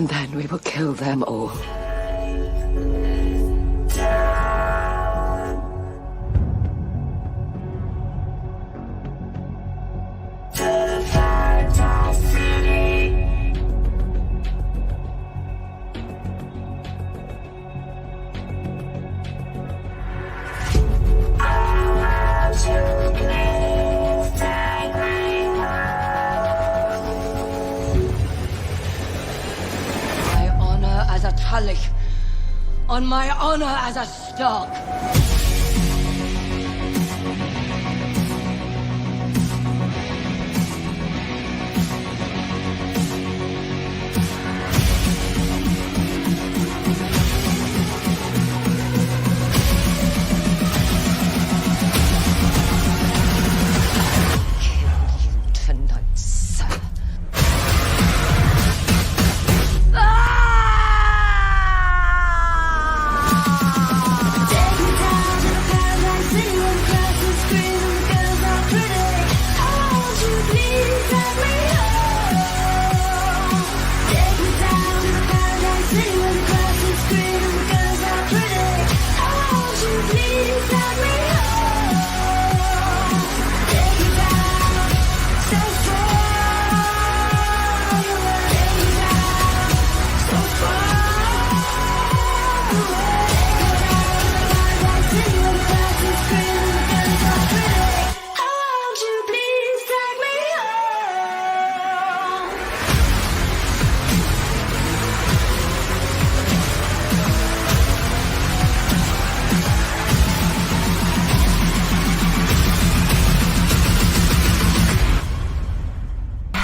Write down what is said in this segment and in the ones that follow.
And then we will kill them all. On my honor as a Stark.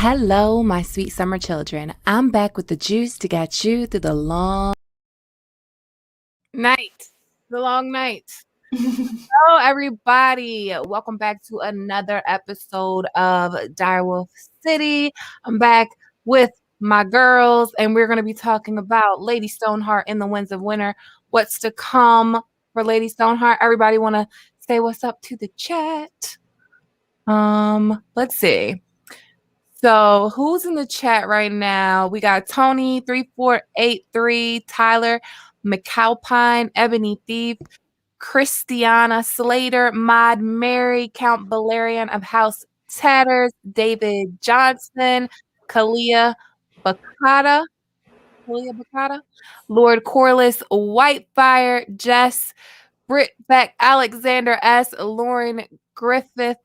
Hello, my sweet summer children. I'm back with the juice to get you through the long night. Hello, everybody. Welcome back to another episode of Direwolf City. I'm back with my girls, and we're going to be talking about Lady Stoneheart in the Winds of Winter. What's to come for Lady Stoneheart? Everybody want to say what's up to the chat? Let's see. So who's in the chat right now? We got Tony 3483, Tyler McAlpine, Ebony Thief, Christiana Slater, Mod Mary, Count Valerian of House Tatters, David Johnson, Kalia Bacata, Lord Corliss, Whitefire, Jess, Britt Beck, Alexander S, Lauren Griffith,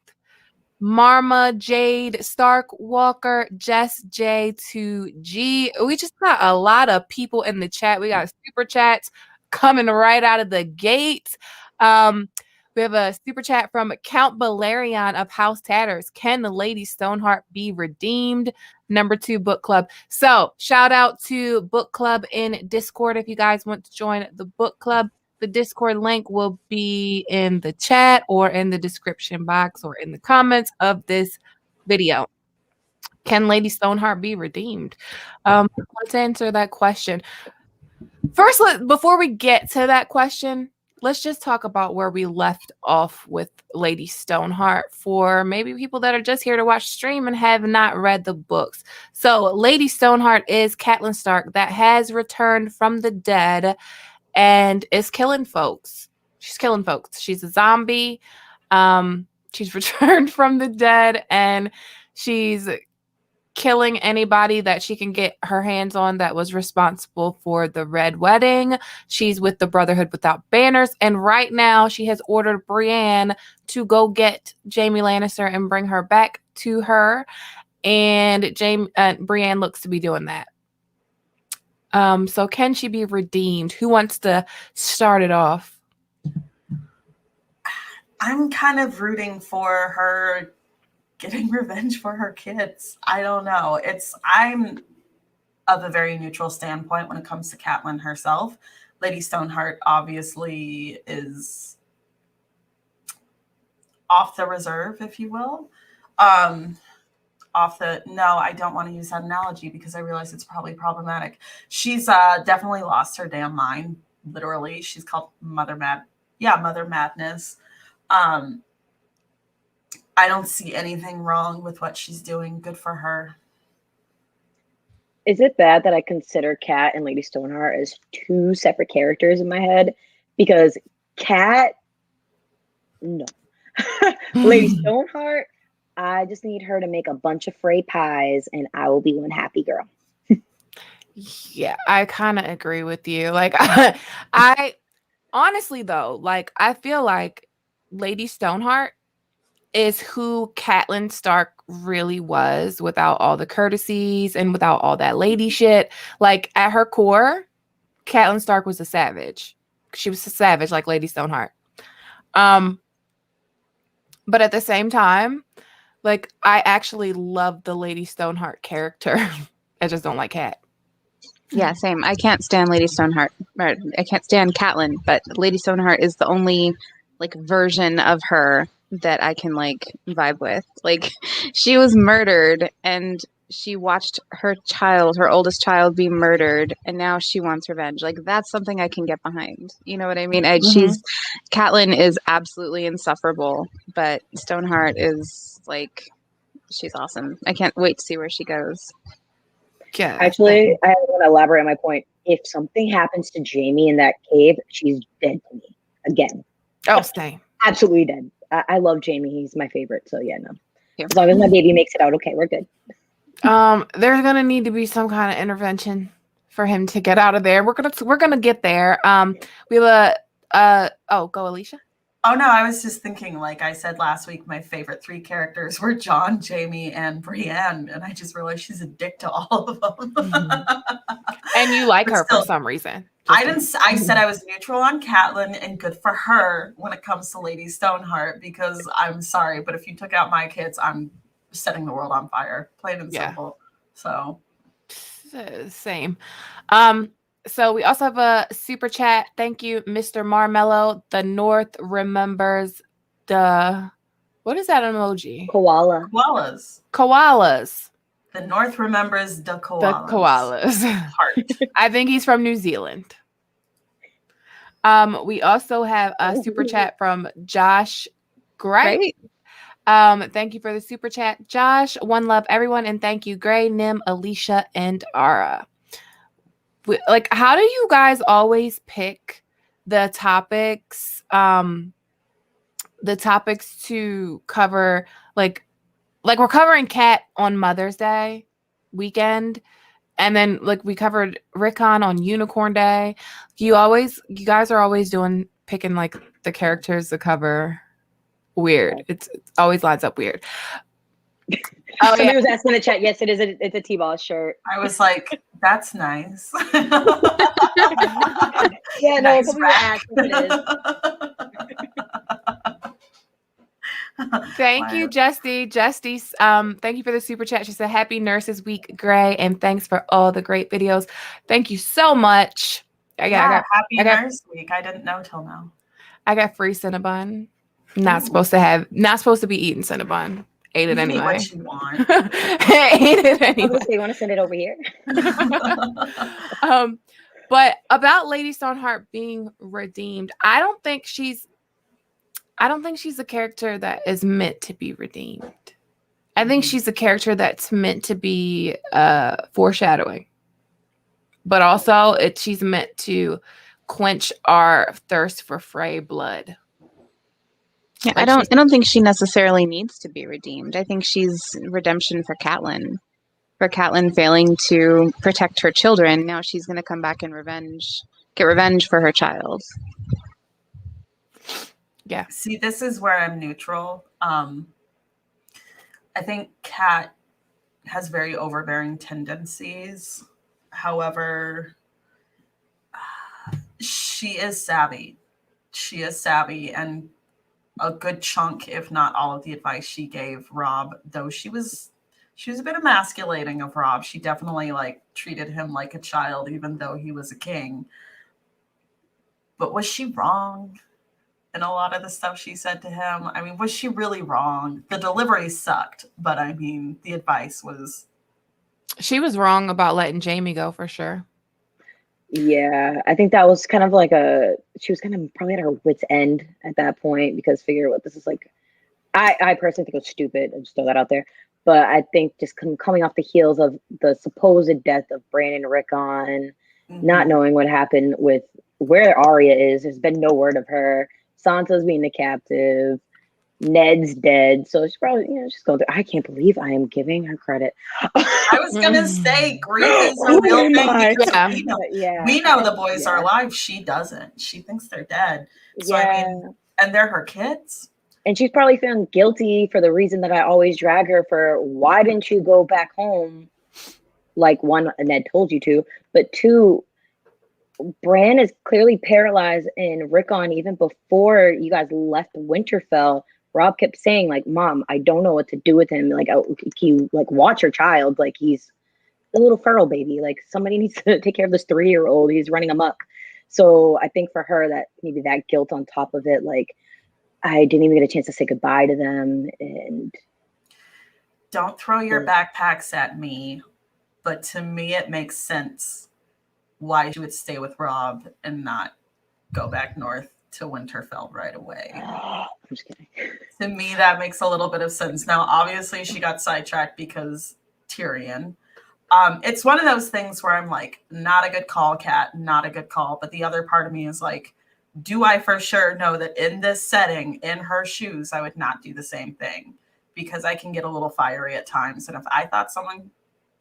Marma, Jade, Stark, Walker, Jess, J2G. We just got a lot of people in the chat. We got super chats coming right out of the gate. We have a super chat from Count Valerian of House Tatters. Can the Lady Stoneheart be redeemed? Number 2 book club. So shout out to book club in Discord if you guys want to join the book club. The Discord link will be in the chat or in the description box or in the comments of this video. Can Lady Stoneheart be redeemed? Let's answer that question. First, before we get to that question, let's just talk about where we left off with Lady Stoneheart for maybe people that are just here to watch stream and have not read the books. So Lady Stoneheart is Catlyn Stark that has returned from the dead and is killing folks. She's killing folks. She's a zombie. She's returned from the dead, and she's killing anybody that she can get her hands on that was responsible for the Red Wedding. She's with the Brotherhood Without Banners, and right now she has ordered Brienne to go get Jaime Lannister and bring her back to her, and Brienne looks to be doing that. So can she be redeemed? Who wants to start it off? I'm kind of rooting for her getting revenge for her kids. I don't know. I'm of a very neutral standpoint when it comes to Catlyn herself. Lady Stoneheart obviously is off the reserve, if you will. No, I don't want to use that analogy because I realize it's probably problematic. She's definitely lost her damn mind. Literally, she's called Mother Madness. I don't see anything wrong with what she's doing. Good for her. is it bad that I consider Cat and Lady Stoneheart as two separate characters in my head? Because Cat, no. Lady Stoneheart, I just need her to make a bunch of Frey pies and I will be one happy girl. Yeah, I kind of agree with you. Like, I honestly though, like, I feel like Lady Stoneheart is who Catlyn Stark really was without all the courtesies and without all that lady shit. Like, at her core, Catlyn Stark was a savage. She was a savage like Lady Stoneheart. But at the same time, like, I actually love the Lady Stoneheart character. I just don't like Cat. Yeah, same. I can't stand Lady Stoneheart. Or I can't stand Catlyn, but Lady Stoneheart is the only like version of her that I can like vibe with. Like, she was murdered and she watched her child, her oldest child, be murdered, and now she wants revenge. Like, that's something I can get behind. You know what I mean? Catlyn is absolutely insufferable, but Stoneheart is like, she's awesome. I can't wait to see where she goes. Yeah. Actually, I want to elaborate on my point. If something happens to Jamie in that cave, she's dead to me. Again. Oh, same. Absolutely dead. I love Jamie. He's my favorite. So yeah, no. Yeah. As long as my baby makes it out okay, we're good. There's gonna need to be some kind of intervention for him to get out of there. We're gonna get there. We have go Alicia. Oh no, I was just thinking, like I said last week, my favorite three characters were John, Jamie, and Brienne, and I just realized she's a dick to all of them. And you like But her still, for some reason. I said I was neutral on Catlyn, and good for her when it comes to Lady Stoneheart, because I'm sorry, but if you took out my kids, I'm setting the world on fire, plain and simple. So same. So we also have a super chat. Thank you, Mr. Marmello. The North remembers the, what is that emoji? Koalas. The North remembers the koalas. Heart. I think he's from New Zealand. We also have a super chat from Josh Gray. Thank you for the super chat, Josh. One love, everyone, and thank you, Gray, Nim, Alicia, and Ara. Like, how do you guys always pick the topics to cover? Like we're covering Cat on Mother's Day weekend, and then like we covered Rickon on Unicorn Day. You guys are always picking like the characters to cover weird. It's always lines up weird. Somebody was asking in the chat. Yes, it is. It's a T-ball shirt. I was like, that's nice. Yeah, no, nice it is. Thank you, Justy. Thank you for the super chat. She said, "Happy Nurses Week, Gray, and thanks for all the great videos." Thank you so much. Happy Nurse Week. I didn't know till now. I got free Cinnabon. Not supposed to be eating Cinnabon. Ate it anyway. What you want. Ate it anyway. You want to send it over here? But about Lady Stoneheart being redeemed, I don't think she's a character that is meant to be redeemed. I think she's a character that's meant to be foreshadowing. But also she's meant to quench our thirst for Frey blood. Yeah, I don't think she necessarily needs to be redeemed. I think she's redemption for Catlyn. For Catlyn failing to protect her children, now she's going to come back and get revenge for her child. Yeah. See, this is where I'm neutral. I think Cat has very overbearing tendencies. However, she is savvy. And a good chunk, if not all of the advice she gave Rob, though she was a bit emasculating of Rob. She definitely like treated him like a child, even though he was a king. But was she wrong in a lot of the stuff she said to him? I mean, was she really wrong? The delivery sucked, but I mean, the advice was... She was wrong about letting Jamie go for sure. Yeah, I think that was kind of like she was kind of probably at her wit's end at that point, because figure what this is like. I personally think it was stupid. I'll just throw that out there. But I think just coming off the heels of the supposed death of Bran and Rickon, not knowing what happened with where Arya is, there's been no word of her. Sansa's being the captive. Ned's dead, so she's probably she's going through. I can't believe I am giving her credit. I was gonna say grief is a real thing because we know the boys are alive. She doesn't. She thinks they're dead. So I mean, and they're her kids. And she's probably feeling guilty for the reason that I always drag her for. Why didn't you go back home? Like, one, Ned told you to, but two, Bran is clearly paralyzed, and Rickon, even before you guys left Winterfell, Rob kept saying, like, Mom, I don't know what to do with him. Like, can you, like, watch your child? Like, he's a little feral baby. Like, somebody needs to take care of this 3-year-old. He's running amok. So I think for her, that maybe that guilt on top of it, like, I didn't even get a chance to say goodbye to them. And don't throw your backpacks at me. But to me, it makes sense why she would stay with Rob and not go back north to Winterfell right away. I'm just kidding. To me, that makes a little bit of sense. Now, obviously, she got sidetracked because Tyrion. It's one of those things where I'm like, not a good call, Kat, not a good call. But the other part of me is like, do I for sure know that in this setting, in her shoes, I would not do the same thing? Because I can get a little fiery at times. And if I thought someone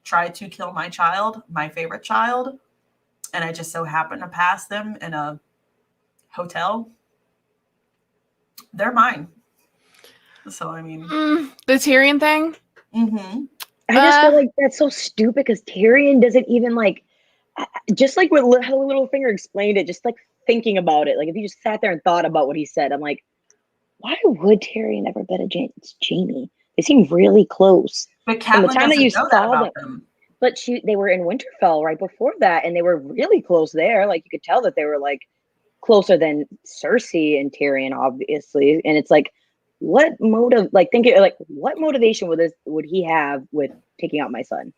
tried to kill my child, my favorite child, and I just so happened to pass them in a hotel, they're mine. So, I mean. The Tyrion thing? Mm-hmm. I just feel like that's so stupid because Tyrion doesn't even like, just like what how Littlefinger explained it, just like thinking about it. Like if you just sat there and thought about what he said, I'm like, why would Tyrion ever bet against Jaime? They seem really close. But Catlyn doesn't know that about them. But they were in Winterfell right before that, and they were really close there. Like you could tell that they were like closer than Cersei and Tyrion, obviously. And it's like, what motive? Like thinking, like what motivation would he have with taking out my son?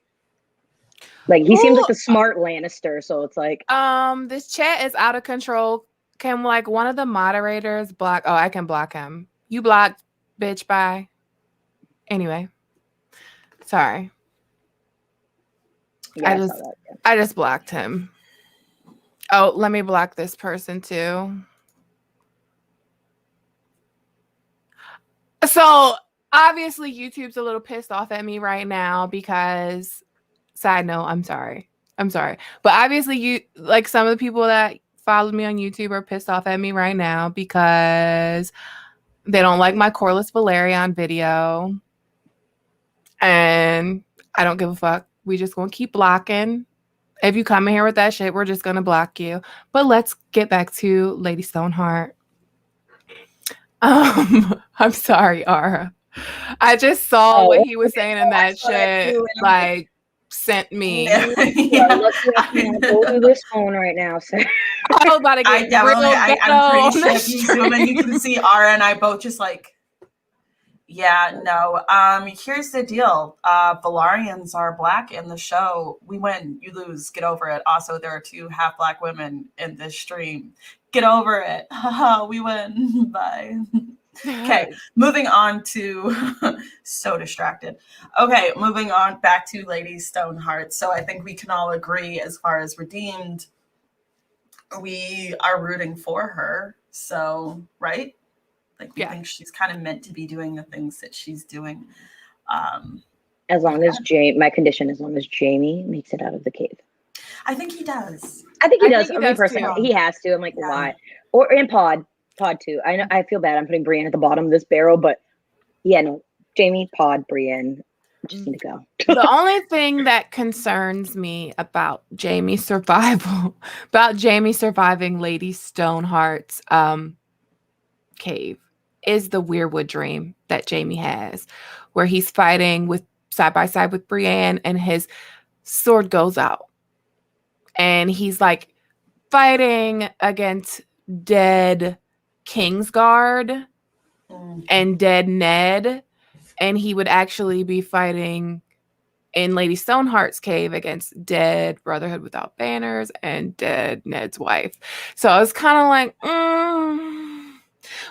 Like he seems like the smart Lannister, so it's like this chat is out of control. Can like one of the moderators block? Oh, I can block him. You blocked, bitch. Bye. Anyway, sorry. Yeah, I just blocked him. Oh, let me block this person too. So obviously YouTube's a little pissed off at me right now because, side note, I'm sorry. But obviously you, like some of the people that followed me on YouTube are pissed off at me right now because they don't like my Corlys Valerian video. And I don't give a fuck. We just gonna keep blocking. If you come in here with that shit, we're just gonna block you. But let's get back to Lady Stoneheart. I'm sorry, Ara. I just saw what he was saying in that shit. Like, sent me. Go through this phone right now, sir. I was about to get I'm pretty sure if you zoom in, you can see Ara and I both just like. Yeah, no. Here's the deal. Valarians are black in the show. We win, you lose. Get over it. Also, there are 2 half-black women in this stream. Get over it. We win. Bye. Okay, moving on to so distracted. Okay, moving on back to Lady Stoneheart. So I think we can all agree as far as redeemed, we are rooting for her. So, right? Like we think she's kind of meant to be doing the things that she's doing. As long as Jaime makes it out of the cave. I think he does. I think he does. Me personally, he has to. I'm like, why? Or in Pod too. I know. I feel bad. I'm putting Brienne at the bottom of this barrel, but yeah, no. Jaime, Pod, Brienne just need to go. The only thing that concerns me about Jaime surviving Lady Stoneheart's cave is the Weirwood dream that Jaime has, where he's fighting with side by side with Brienne and his sword goes out. And he's like fighting against dead Kingsguard and dead Ned. And he would actually be fighting in Lady Stoneheart's cave against dead Brotherhood Without Banners and dead Ned's wife. So I was kind of like,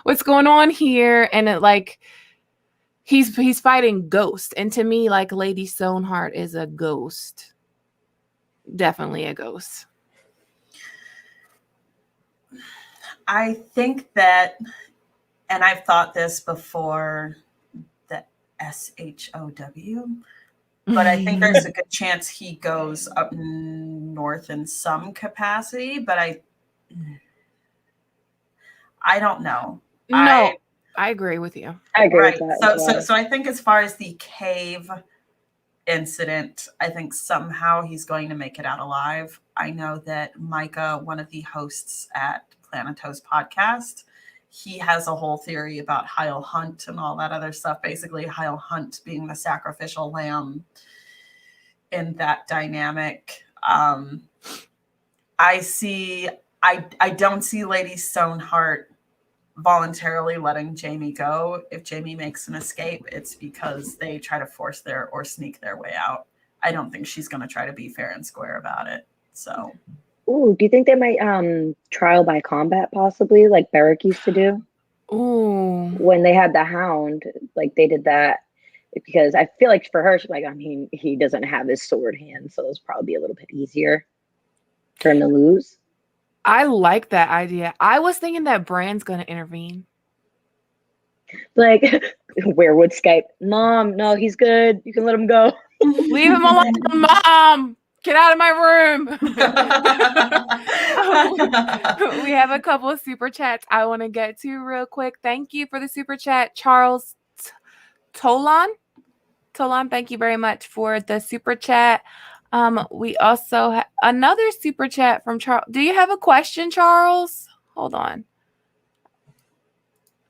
what's going on here? And it like He's fighting ghosts, and to me, like, Lady Stoneheart is a ghost. Definitely a ghost. I think that, and I've thought this before, the SHOW, but I think there's a good chance he goes up north in some capacity, but I don't know. No, I agree with you. I agree Right. with that. So I think as far as the cave incident, I think somehow he's going to make it out alive. I know that Micah, one of the hosts at Planet Host podcast, he has a whole theory about Heil Hunt and all that other stuff. Basically, Heil Hunt being the sacrificial lamb in that dynamic. I don't see Lady Stoneheart voluntarily letting Jamie go. If Jamie makes an escape, it's because they try to force or sneak their way out. I don't think she's going to try to be fair and square about it. So, Ooh, do you think they might trial by combat possibly, like Beric used to do? Ooh. When they had the Hound, like they did that, because I feel like for her, she's like, I mean, he doesn't have his sword hand, so it's probably be a little bit easier for him to lose. I like that idea. I was thinking that Bran's going to intervene. Like, where would Skype? Mom, no, he's good. You can let him go. Leave him alone, Mom. Get out of my room. We have a couple of super chats I want to get to real quick. Thank you for the super chat, Charles Tolan. Thank you very much for the super chat. We also have another super chat from Charles. Do you have a question, Charles? Hold on.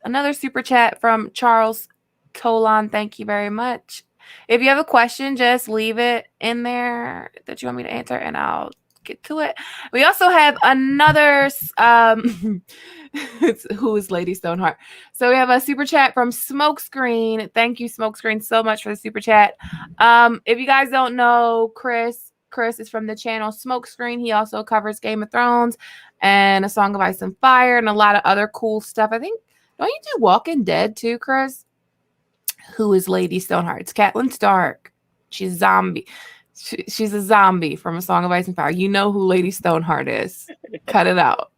Another super chat from Charles Tolan. Thank you very much. If you have a question, just leave it in there that you want me to answer, and I'll get to it. We also have another who is Lady Stoneheart. So we have a super chat from Smokescreen. Thank you, Smokescreen, so much for the super chat. If you guys don't know Chris is from the channel Smokescreen. He also covers Game of Thrones and A Song of Ice and Fire and a lot of other cool stuff. I think, don't you do Walking Dead too, Chris? Who is Lady Stoneheart? It's Catlyn Stark. She's a zombie. She's a zombie from A Song of Ice and Fire. You know who Lady Stoneheart is. Cut it out.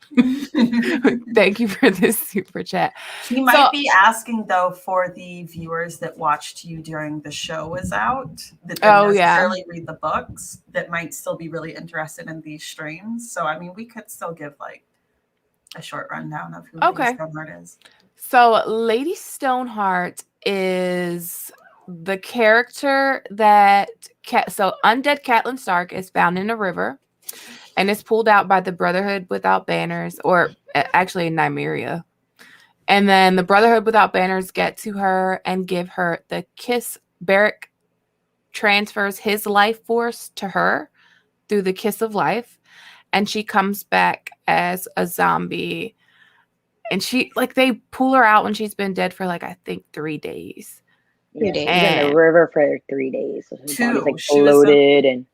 Thank you for this super chat. He might be asking, though, for the viewers that watched you during the show was out, that didn't necessarily read the books, that might still be really interested in these streams. So, I mean, we could still give, like, a short rundown of who Lady Stoneheart is. So, Lady Stoneheart is the character that... So, undead Catlyn Stark is found in a river and is pulled out by the Brotherhood Without Banners, or actually Nymeria. And then the Brotherhood Without Banners get to her and give her the kiss. Beric transfers his life force to her through the kiss of life, and she comes back as a zombie. And she, like, they pull her out when she's been dead for, like, I think 3 days. 3 days. She's in the river for 3 days. So her body's, like, bloated and...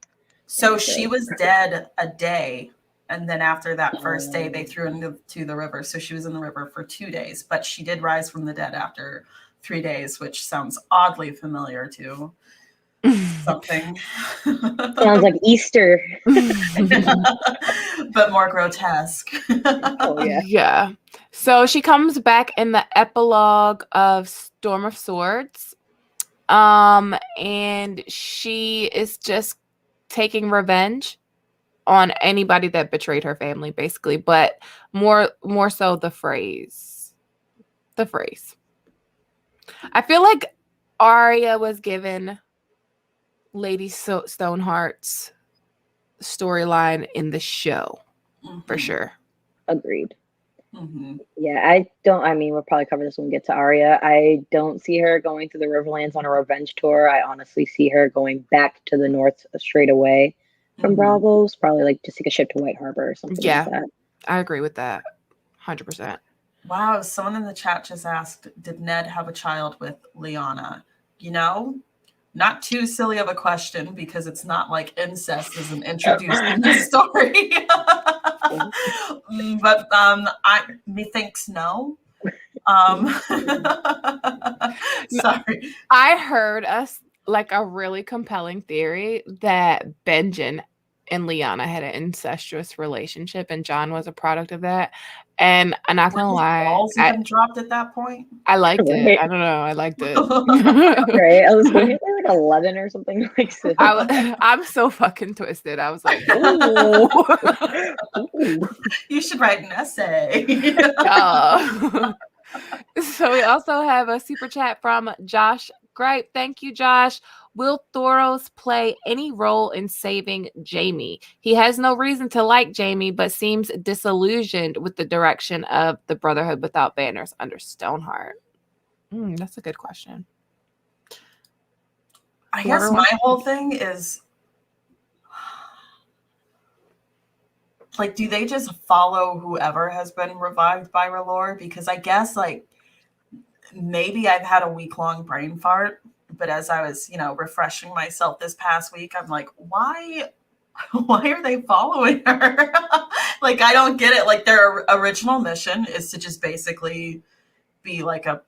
So she was dead a day, and then after that first day, they threw her into the river. So she was in the river for 2 days, but she did rise from the dead after 3 days, which sounds oddly familiar to something. Sounds like Easter. But more grotesque. Oh, yeah. Yeah. So she comes back in the epilogue of Storm of Swords. And she is just taking revenge on anybody that betrayed her family, basically, but more so the phrase. I feel like Arya was given Lady Stoneheart's storyline in the show, for sure. Agreed. Yeah, we'll probably cover this when we get to Arya. I don't see her going to the Riverlands on a revenge tour. I honestly see her going back to the north straight away from Bravos, probably like just take a ship to White Harbor or something like that. I agree with that 100%. Wow, someone in the chat just asked, did Ned have a child with Lyanna? You know, not too silly of a question, because it's not like incest isn't introduced in the story. But methinks no. Sorry. I heard a really compelling theory that Benjen and Lyanna had an incestuous relationship, and John was a product of that. And I'm not gonna lie, Balls even dropped at that point. I liked it. Right. I don't know, I liked it. Right? I was going to say like 11 or something like that. I'm so fucking twisted. I was like, ooh. You should write an essay. So we also have a super chat from Josh Gripe. Thank you, Josh. Will Thoros play any role in saving Jaime? He has no reason to like Jaime, but seems disillusioned with the direction of the Brotherhood Without Banners under Stoneheart. That's a good question. I guess my whole thing is, like, do they just follow whoever has been revived by R'hllor? Because I guess, like, maybe I've had a week-long brain fart, but as I was, refreshing myself this past week, I'm like, why are they following her? Like, I don't get it. Like, their original mission is to just basically be like a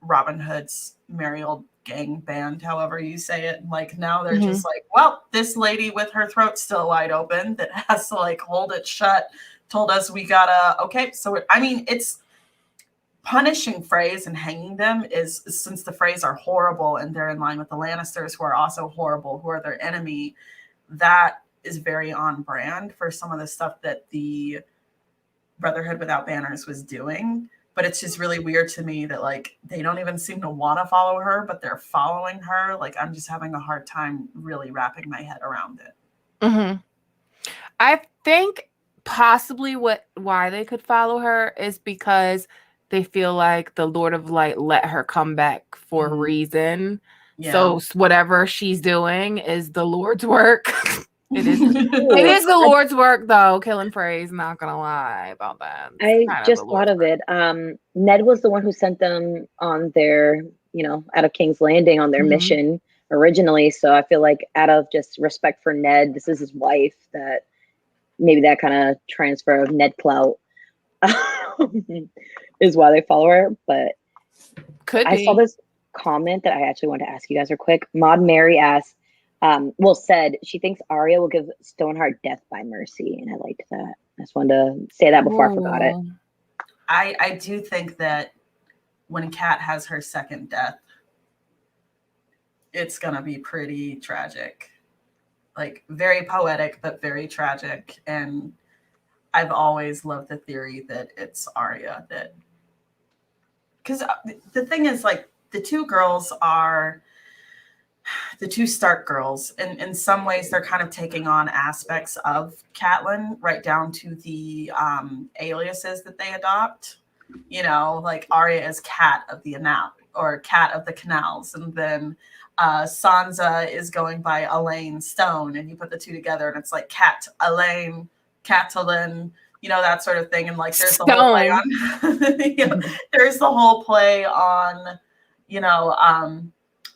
Robin Hood's merry old gang band, however you say it. And like, now they're just like, well, this lady with her throat still wide open that has to like hold it shut told us we gotta, okay. So, it's punishing Freys and hanging them is, since the Freys are horrible and they're in line with the Lannisters, who are also horrible, who are their enemy, that is very on brand for some of the stuff that the Brotherhood Without Banners was doing. But it's just really weird to me that, like, they don't even seem to want to follow her, but they're following her. Like, I'm just having a hard time really wrapping my head around it. I think possibly why they could follow her is because they feel like the Lord of Light let her come back for a reason. Yeah. So whatever she's doing is the Lord's work. It is the Lord's work, though. Killing Freys, not gonna lie about that. I just thought of it. Ned was the one who sent them on their, out of King's Landing on their mission originally. So I feel like out of just respect for Ned, this is his wife, that maybe that kind of transfer of Ned clout is why they follow her. But I saw this comment that I actually wanted to ask you guys real quick. Maud Mary asked, said she thinks Arya will give Stoneheart death by mercy, and I liked that. I just wanted to say that before I forgot it. I do think that when Cat has her second death, it's gonna be pretty tragic. Like, very poetic, but very tragic. And I've always loved the theory that it's Arya that, because the thing is, like, the two girls are the two Stark girls, and in some ways they're kind of taking on aspects of Catlyn, right down to the aliases that they adopt. Like Arya is Cat of the Anal, or Cat of the Canals, and then Sansa is going by Elaine Stone, and you put the two together and it's like Cat, Elaine, Catelyn, that sort of thing. And like there's the whole play on there's the whole play on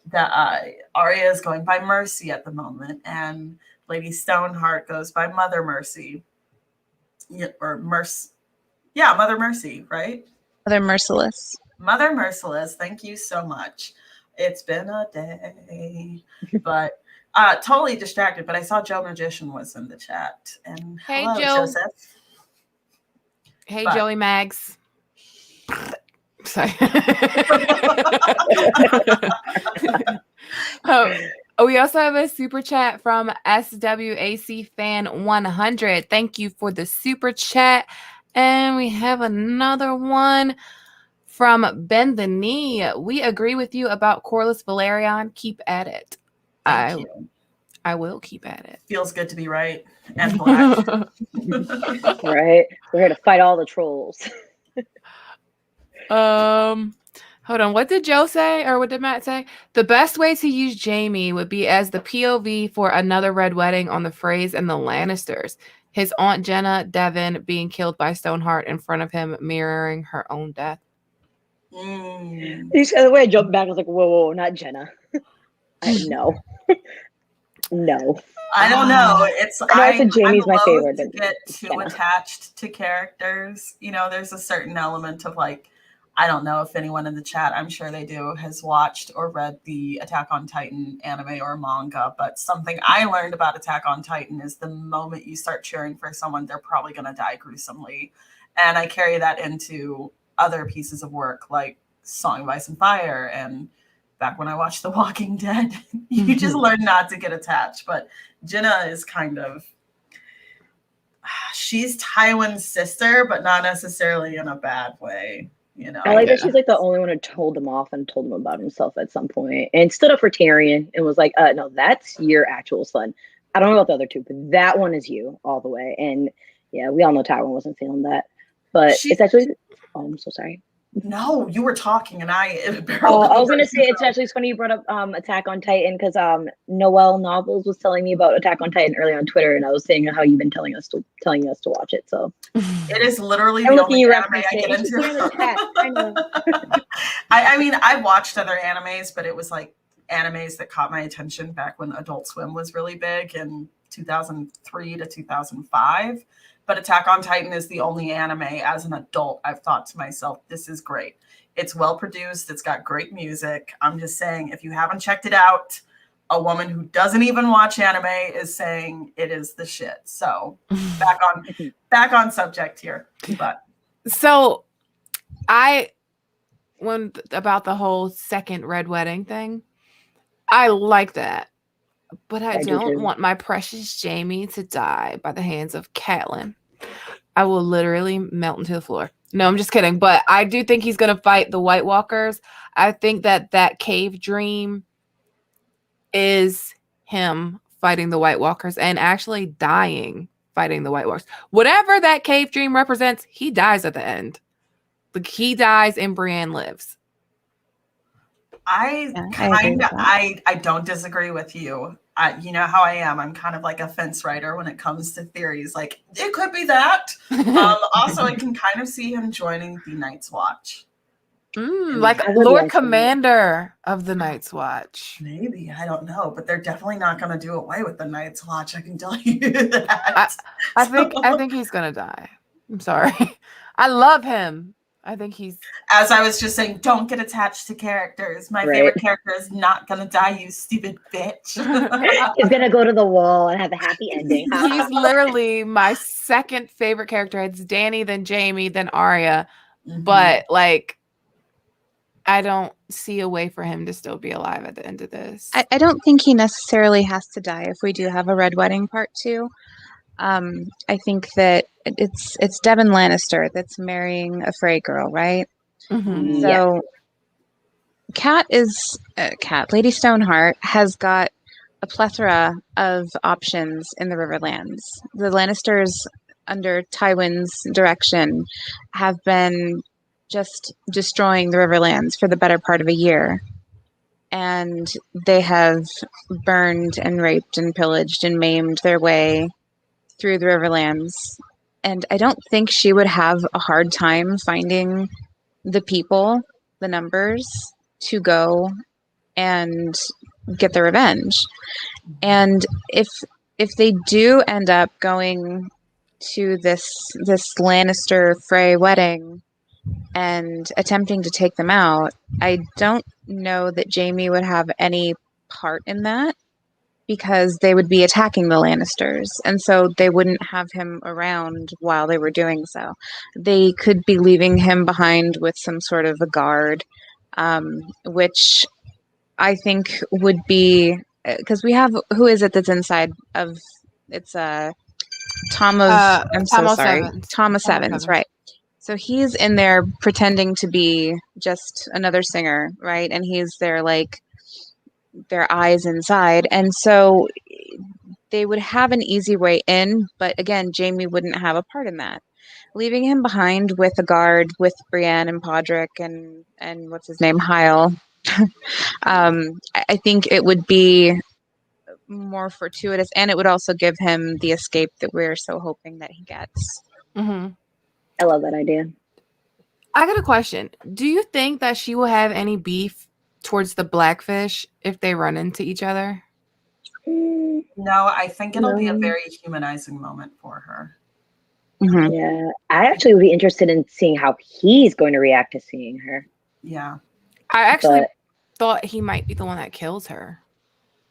that Arya is going by Mercy at the moment, and Lady Stoneheart goes by Mother Mercy. Mother Mercy, right? Mother Merciless. Mother Merciless, thank you so much. It's been a day. But totally distracted, but I saw Joe Magician was in the chat. And hey, hello, Joe. Joseph. Hey, Joey Mags. Sorry. We also have a super chat from SWAC fan 100. Thank you for the super chat. And we have another one from Ben the Knee. We agree with you about Corlys Velaryon. Keep at it. I will keep at it. Feels good to be right and black. Right. We're here to fight all the trolls. Hold on. What did Joe say, or what did Matt say? The best way to use Jaime would be as the POV for another Red Wedding on the Freys and the Lannisters. His Aunt Jenna Devon being killed by Stoneheart in front of him, mirroring her own death. The way I jumped back, I was like, whoa, not Jenna. No. No. I don't know. Jaime's my favorite. To get too attached to characters. There's a certain element of like, I don't know if anyone in the chat, I'm sure they do, has watched or read the Attack on Titan anime or manga, but something I learned about Attack on Titan is the moment you start cheering for someone, they're probably going to die gruesomely. And I carry that into other pieces of work like Song of Ice and Fire. And back when I watched The Walking Dead, you just learn not to get attached. But Jenna is kind of, she's Tywin's sister, but not necessarily in a bad way. You know, I like that she's like the only one who told him off and told him about himself at some point and stood up for Tyrion and was like, no, that's your actual son. I don't know about the other two, but that one is you all the way. And yeah, we all know Tywin wasn't feeling that. But it's actually, oh, I'm so sorry. No, you were talking and I was going to say, it's actually funny you brought up Attack on Titan because Noelle Novels was telling me about Attack on Titan earlier on Twitter, and I was saying how you've been telling us to watch it. So it is literally the only anime I get into. I know. I mean, I watched other animes, but it was like animes that caught my attention back when Adult Swim was really big in 2003 to 2005. But Attack on Titan is the only anime as an adult I've thought to myself, this is great. It's well produced. It's got great music. I'm just saying, if you haven't checked it out, a woman who doesn't even watch anime is saying it is the shit. So back on subject here. But so when about the whole second red wedding thing, I like that. But I don't want my precious Jaime to die by the hands of Catlyn. I will literally melt into the floor. No, I'm just kidding. But I do think he's going to fight the White Walkers. I think that cave dream is him fighting the White Walkers and actually dying fighting the White Walkers. Whatever that cave dream represents, he dies at the end. Like, he dies and Brienne lives. I don't disagree with you. You know how I am. I'm kind of like a fence rider when it comes to theories. Like, it could be that. Also, I can kind of see him joining the Night's Watch. Like Lord Commander of the Night's Watch. Maybe. I don't know. But they're definitely not going to do away with the Night's Watch. I can tell you that. I think he's going to die. I'm sorry. I love him. I think he's... As I was just saying, don't get attached to characters. My favorite character is not going to die, you stupid bitch. He's going to go to the wall and have a happy ending. He's literally my second favorite character. It's Dany, then Jaime, then Arya. Mm-hmm. But, like, I don't see a way for him to still be alive at the end of this. I don't think he necessarily has to die if we do have a Red Wedding Part 2. I think that it's Devin Lannister that's marrying a Frey girl, right? Mm-hmm. So Lady Stoneheart has got a plethora of options in the Riverlands. The Lannisters, under Tywin's direction, have been just destroying the Riverlands for the better part of a year. And they have burned and raped and pillaged and maimed their way through the Riverlands. And I don't think she would have a hard time finding the people, the numbers, to go and get their revenge. And if they do end up going to this Lannister Frey wedding and attempting to take them out, I don't know that Jaime would have any part in that, because they would be attacking the Lannisters, and so they wouldn't have him around while they were doing so. They could be leaving him behind with some sort of a guard, which I think would be, because we have, who is it that's inside of, it's Tom of, I'm so sorry, Thomas Evans, right? So he's in there pretending to be just another singer, right? And he's there like their eyes inside, and so they would have an easy way in, but again, Jaime wouldn't have a part in that. Leaving him behind with a guard with Brienne and Podrick and what's his name, Hyle, I think it would be more fortuitous, and it would also give him the escape that we're so hoping that he gets. Mm-hmm. I love that idea. I got a question. Do you think that she will have any beef towards the Blackfish if they run into each other? No, I think it'll be a very humanizing moment for her. Mhm. Yeah, I actually would be interested in seeing how he's going to react to seeing her. Yeah. I actually But thought he might be the one that kills her.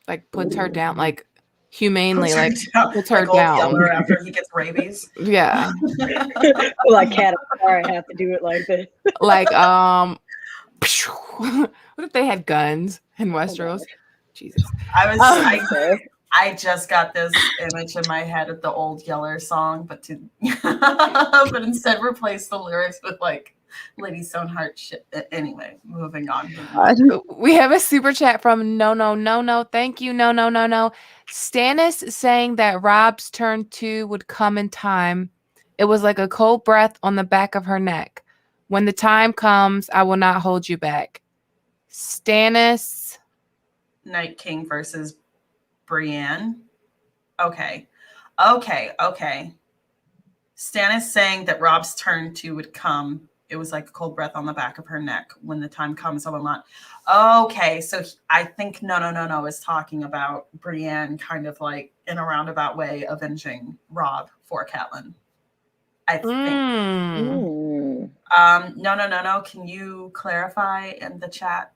Like puts her down, like humanely, like puts her like old Yeller down. after he gets rabies. Yeah. like Cat, I'm sorry, I have to do it like this. Like what if they had guns in Westeros? Jesus. I just got this image in my head of the old Yeller song, but but instead replace the lyrics with like Lady Stoneheart shit. Anyway, moving on. We have a super chat from No. Thank you, No. Stannis saying that Rob's turn 2 would come in time. It was like a cold breath on the back of her neck. When the time comes, I will not hold you back. Stannis. Night King versus Brienne. Okay. Stannis saying that Rob's turn 2 would come. It was like a cold breath on the back of her neck. When the time comes, I will not. Okay, so I think No is talking about Brienne kind of like in a roundabout way avenging Rob for Catlyn. I think. No. Can you clarify in the chat?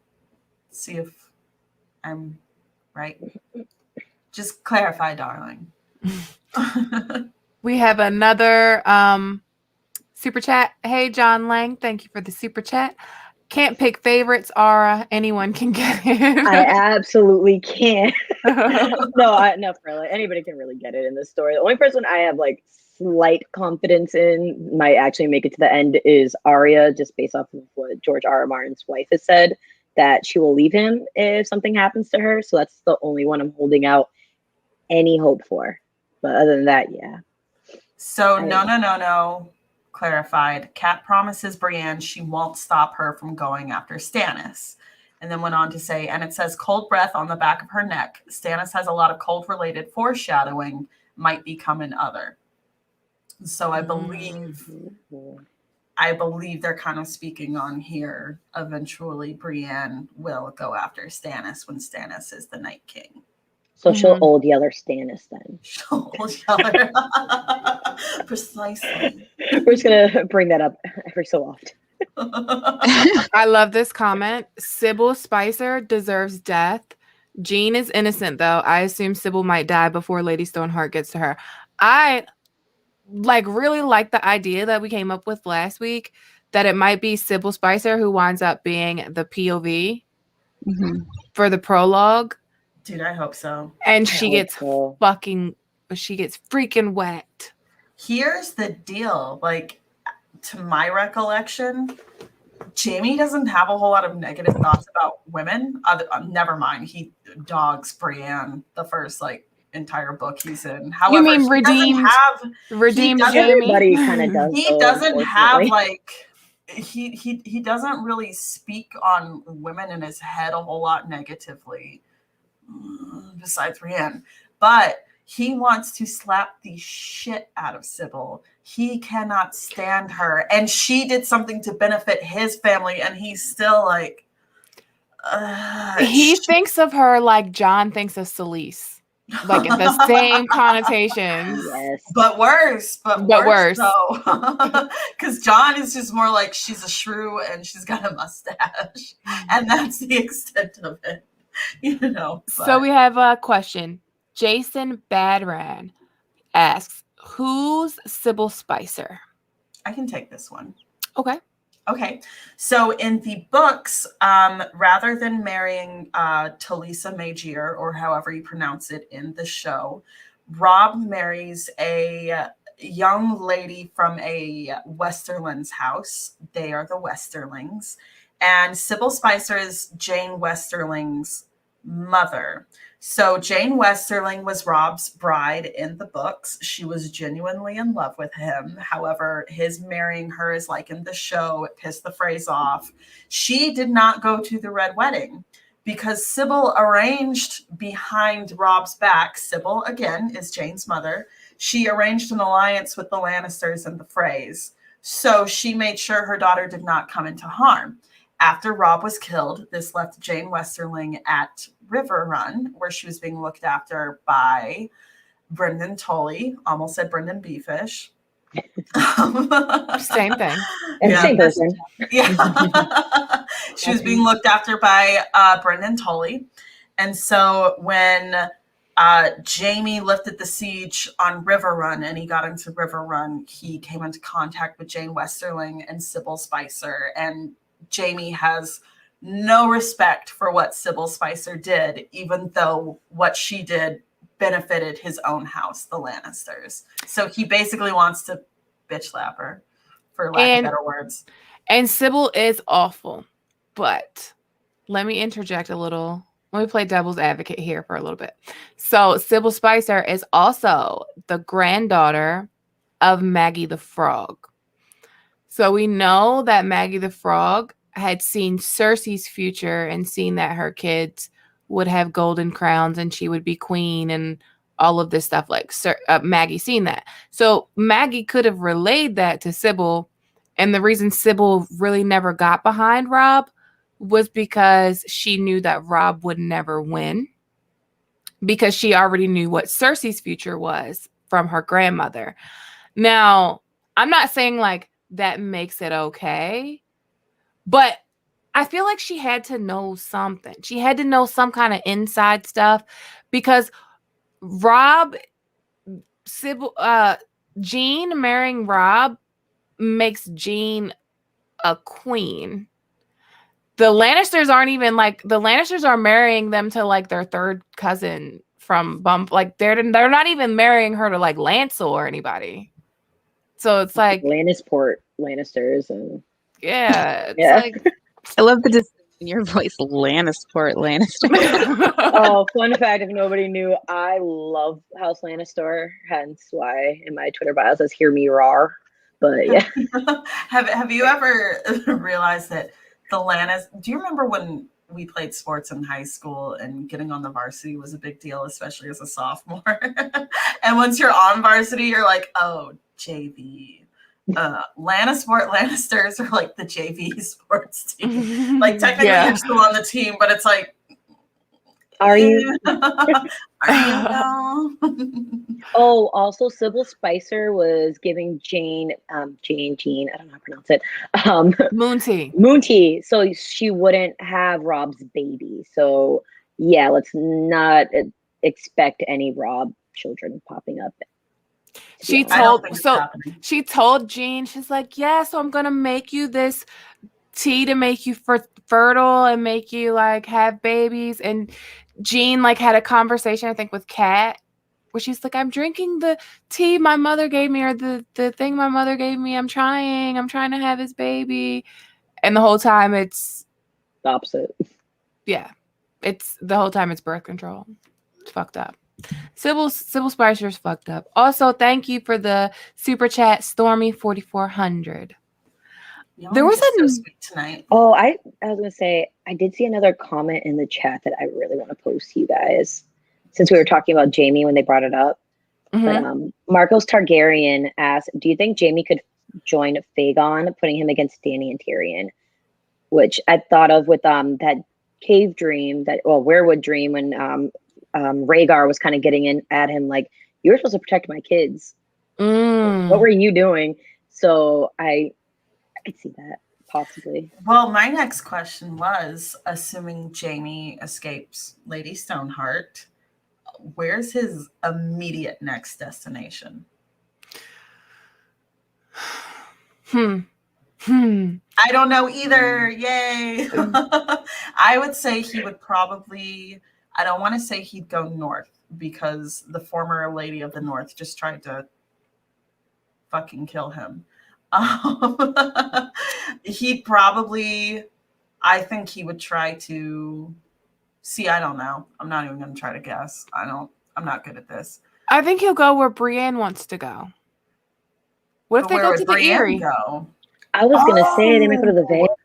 See if I'm right. Just clarify, darling. We have another super chat. Hey, John Lang. Thank you for the super chat. Can't pick favorites, Aura. Anyone can get it. I absolutely can't. No, for real. Anybody can really get it in this story. The only person I have like slight confidence in might actually make it to the end is Arya, just based off of what George R. R. Martin's wife has said, that she will leave him if something happens to her. So that's the only one I'm holding out any hope for. But other than that, yeah. So no. Clarified. Kat promises Brienne she won't stop her from going after Stannis. And then went on to say, and it says cold breath on the back of her neck. Stannis has a lot of cold related foreshadowing, might become an other. So I believe they're kind of speaking on here. Eventually Brienne will go after Stannis when Stannis is the Night King. So she'll old Yeller Stannis then. She'll old Yeller. Precisely. We're just gonna bring that up every so often. I love this comment. Sybil Spicer deserves death. Jean is innocent, though. I assume Sybil might die before Lady Stoneheart gets to her. I really like the idea that we came up with last week that it might be Sybil Spicer who winds up being the POV for the prologue. Dude, I hope so. And she gets freaking wet. Here's the deal. Like, to my recollection, Jaime doesn't have a whole lot of negative thoughts about women. Never mind. He dogs Brienne the first entire book he's in. However, you mean redeemed Jaime? Everybody kind of does. He doesn't have he doesn't really speak on women in his head a whole lot negatively, besides Brienne. But he wants to slap the shit out of Sybil. He cannot stand her. And she did something to benefit his family, and he's still like... he thinks of her like John thinks of Selyse. Like the same connotations. Yes. But worse. Because John is just more like she's a shrew and she's got a mustache. And that's the extent of it. So we have a question. Jason Badran asks, who's Sybil Spicer? I can take this one. Okay. So in the books, rather than marrying Talisa Magier, or however you pronounce it in the show, Rob marries a young lady from a Westerling's house. They are the Westerlings. And Sybil Spicer is Jane Westerling's mother. So Jane Westerling was Rob's bride in the books. She was genuinely in love with him. However, his marrying her is like in the show, it pissed the phrase off. She did not go to the Red Wedding because Sybil arranged behind Rob's back. Sybil, again, is Jane's mother. She arranged an alliance with the Lannisters and the Freys. So she made sure her daughter did not come into harm. After Rob was killed, this left Jane Westerling at River Run, where she was being looked after by Brendan Tully, almost said Brendan Beefish. Same thing. And same person. Yeah. She was being looked after by Brendan Tully. And so when Jamie lifted the siege on River Run and he got into River Run, he came into contact with Jane Westerling and Sybil Spicer. And Jamie has no respect for what Sybil Spicer did, even though what she did benefited his own house, the Lannisters. So he basically wants to bitch slap her, for lack of better words. And Sybil is awful, but let me interject a little. Let me play devil's advocate here for a little bit. So Sybil Spicer is also the granddaughter of Maggie the Frog. So we know that Maggie the Frog had seen Cersei's future and seen that her kids would have golden crowns and she would be queen and all of this stuff. Like Maggie seen that. So Maggie could have relayed that to Sybil. And the reason Sybil really never got behind Robb was because she knew that Robb would never win, because she already knew what Cersei's future was from her grandmother. Now, I'm not saying like that makes it okay, but I feel like she had to know something. She had to know some kind of inside stuff, because Robb, Sybil, Jean marrying Robb makes Jean a queen. The Lannisters aren't even like, the Lannisters are marrying them to like their third cousin from Bump. Like they're not even marrying her to like Lancel or anybody. So it's like Lannisport Lannisters and it's like I love the distinction in your voice, Lannisport Lannister. Oh, fun fact, if nobody knew, I love House Lannister, hence why in my Twitter bio it says "Hear me roar." But yeah. Have you ever realized that the Lannisters, do you remember when we played sports in high school and getting on the varsity was a big deal, especially as a sophomore? And once you're on varsity, you're like, oh, JV. Lannisters are like the JV sports team. Like technically you're still on the team, but it's like, are you? Are you though? Oh, also Sybil Spicer was giving Jean, I don't know how to pronounce it. Moonty, so she wouldn't have Robb's baby. So yeah, let's not expect any Robb children popping up. She told Jean, she's like, yeah, so I'm gonna make you this tea to make you fertile and make you like have babies. And Jean like had a conversation, I think, with Kat, where she's like, I'm drinking the tea my mother gave me, or the thing my mother gave me. I'm trying to have his baby. And the whole time it's the opposite. Yeah. It's the whole time it's birth control. It's fucked up. Sybil Spicer's fucked up. Also, thank you for the super chat, Stormy 4400. There was so sweet tonight. Oh, I was gonna say, I did see another comment in the chat that I really want to post to you guys, since we were talking about Jamie when they brought it up. Mm-hmm. But Marcos Targaryen asked, do you think Jamie could join Fagon, putting him against Dany and Tyrion? Which I thought of with that cave dream, werewood dream, when Rhaegar was kind of getting in at him like, you were supposed to protect my kids. What were you doing? So I could see that possibly. Well, my next question was, assuming Jamie escapes Lady Stoneheart, where's his immediate next destination? I don't know either. Yay. I would say he would probably, I don't want to say he'd go north, because the former Lady of the North just tried to fucking kill him. He'd probably, I think he would try to see, I don't know. I'm not even going to try to guess. I'm not good at this. I think he'll go where Brienne wants to go. What if they go to the Eyrie? Go? I was going to say they might go to the Vale.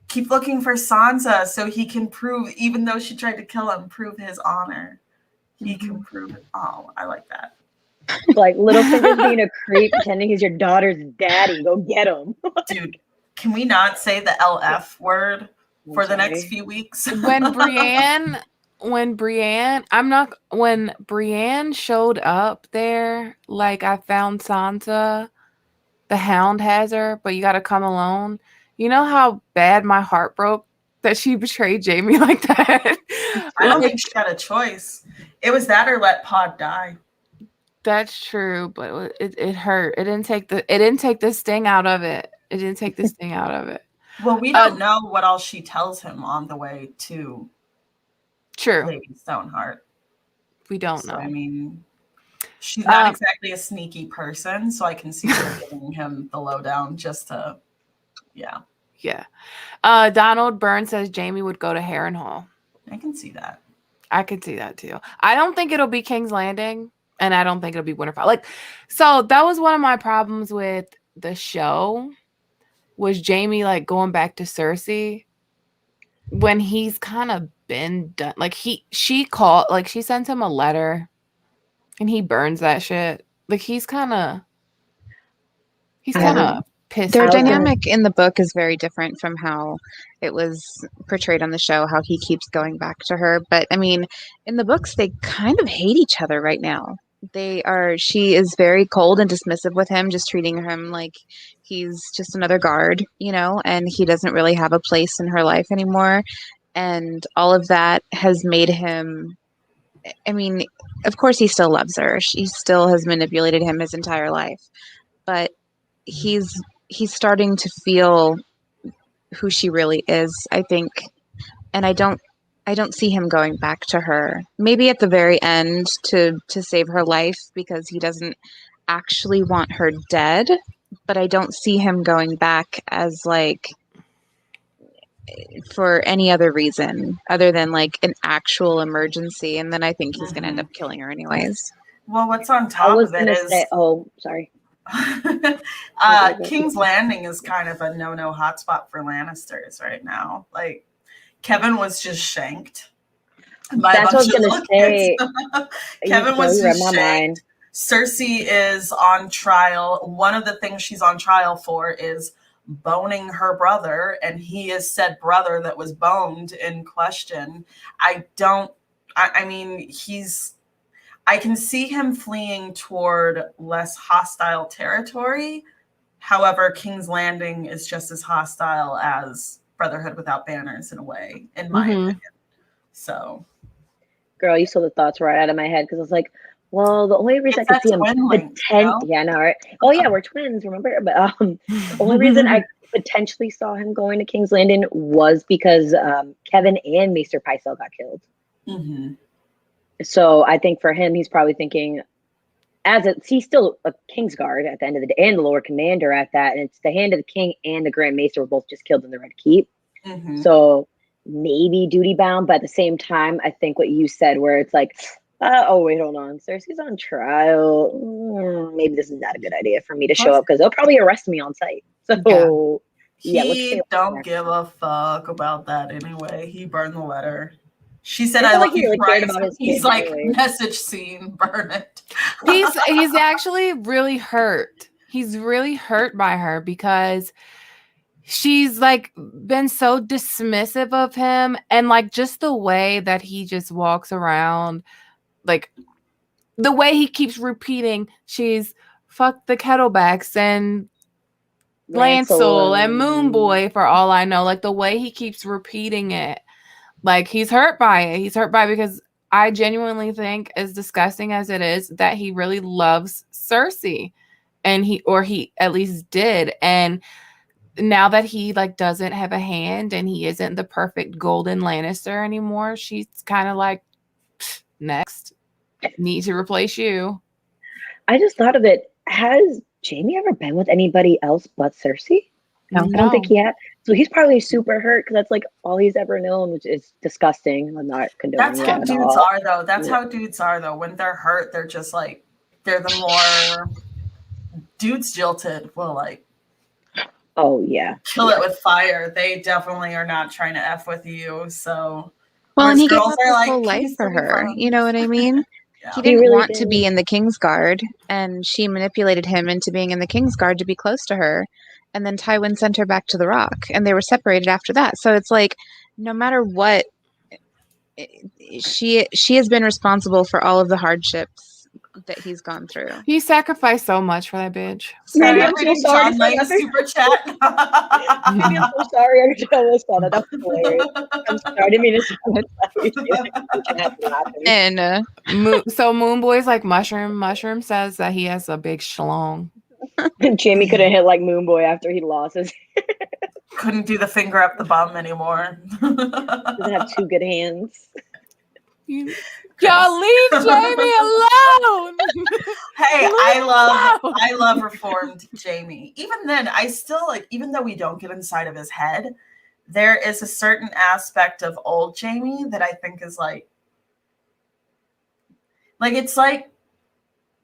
Keep looking for Sansa so he can prove, even though she tried to kill him, prove his honor. He can prove it. Oh, I like that. Like Littlefinger's being a creep, pretending he's your daughter's daddy. Go get him. Dude, can we not say the LF word for the next few weeks? When Brienne showed up there, like I found Sansa, the Hound has her, but you got to come alone. You know how bad my heart broke that she betrayed Jamie like that? I don't Like, think she had a choice. It was that or let Pod die. that's true, but it hurt. It didn't take the sting out of it. It didn't take the sting out of it. Well, we don't know what all she tells him on the way to True. Lady Stoneheart. We don't know. I mean, she's not exactly a sneaky person, so I can see her giving him the lowdown just to, yeah. Yeah. Donald Byrne says Jamie would go to Harrenhal. I can see that. I can see that too. I don't think it'll be King's Landing, and I don't think it'll be Winterfell. Like, so that was one of my problems with the show, was Jamie like going back to Cersei when he's kind of been done. Like she sent him a letter and he burns that shit. Like he's kind of pissed. Their off. dynamic in the book is very different from how it was portrayed on the show, how he keeps going back to her. But I mean, in the books, they kind of hate each other right now. She is very cold and dismissive with him, just treating him like he's just another guard, and he doesn't really have a place in her life anymore. And all of that has made him, I mean, of course he still loves her. She still has manipulated him his entire life, but he's starting to feel who she really is, I think. And I don't see him going back to her. Maybe at the very end to save her life, because he doesn't actually want her dead, but I don't see him going back as like for any other reason other than like an actual emergency, and then I think he's going to end up killing her anyways. Well, what's on top of it is sorry. King's Landing is kind of a no hotspot for Lannisters right now. Like, Kevin was just shanked. That's what I was gonna say. Kevin was just shanked. Cersei is on trial. One of the things she's on trial for is boning her brother, and he is said brother that was boned in question. I can see him fleeing toward less hostile territory. However, King's Landing is just as hostile as Brotherhood Without Banners in a way, in my opinion. So, girl, you stole the thoughts right out of my head, because I was like, well, the only reason I could see him yeah, no, right? Oh yeah, we're twins, remember? But the only reason I potentially saw him going to King's Landing was because Kevin and Maester Pycelle got killed. Mm-hmm. So I think for him, he's probably thinking, he's still a Kingsguard at the end of the day, and the Lord Commander at that, and it's the Hand of the King and the Grand Maester were both just killed in the Red Keep. Mm-hmm. So maybe duty bound, but at the same time, I think what you said, where it's like, oh wait, hold on, Cersei's on trial. Maybe this is not a good idea for me to show up, because they'll probably arrest me on site. So he don't give a fuck about that anyway. He burned the letter. She said, "I love like he you, really cared about his He's kid like, anyway. message scene, burn it." He's actually really hurt. He's really hurt by her because she's like been so dismissive of him, and like just the way that he just walks around, like the way he keeps repeating, she's fuck the Kettlebacks and Lancel and Moonboy, for all I know. Like the way he keeps repeating it, like he's hurt by it. He's hurt by it because I genuinely think, as disgusting as it is, that he really loves Cersei, and he at least did. And now that he like doesn't have a hand and he isn't the perfect golden Lannister anymore, she's kind of like, next, need to replace you. I just thought of it. Has Jamie ever been with anybody else but Cersei? No. I don't think he had. So he's probably super hurt, because that's like all he's ever known, which is disgusting. I'm not condoning That's how dudes are, though. That's how dudes are, though. When they're hurt, they're just like, they're the more dudes jilted will like, oh yeah, kill it with fire. They definitely are not trying to F with you. So, well, and he gave up his whole life for her. You know what I mean? Yeah. He didn't want to be in the Kingsguard, and she manipulated him into being in the Kingsguard to be close to her. And then Tywin sent her back to the Rock, and they were separated after that. So it's like, no matter what, she has been responsible for all of the hardships that he's gone through. He sacrificed so much for that bitch. Maggie, I'm Reading so sorry John for Lane's nothing. super chat. Maybe I'm so sorry. I almost saw that. That was hilarious. I'm sorry. I didn't mean to sound like And So Moon Boy's like Mushroom. Mushroom says that he has a big schlong. Jamie couldn't hit like Moon Boy after he lost his. Couldn't do the finger up the bum anymore. Doesn't have two good hands. Y'all leave Jamie alone. Hey, Leave I alone. love reformed Jamie. Even then, I still like, even though we don't get inside of his head, there is a certain aspect of old Jamie that I think is like it's like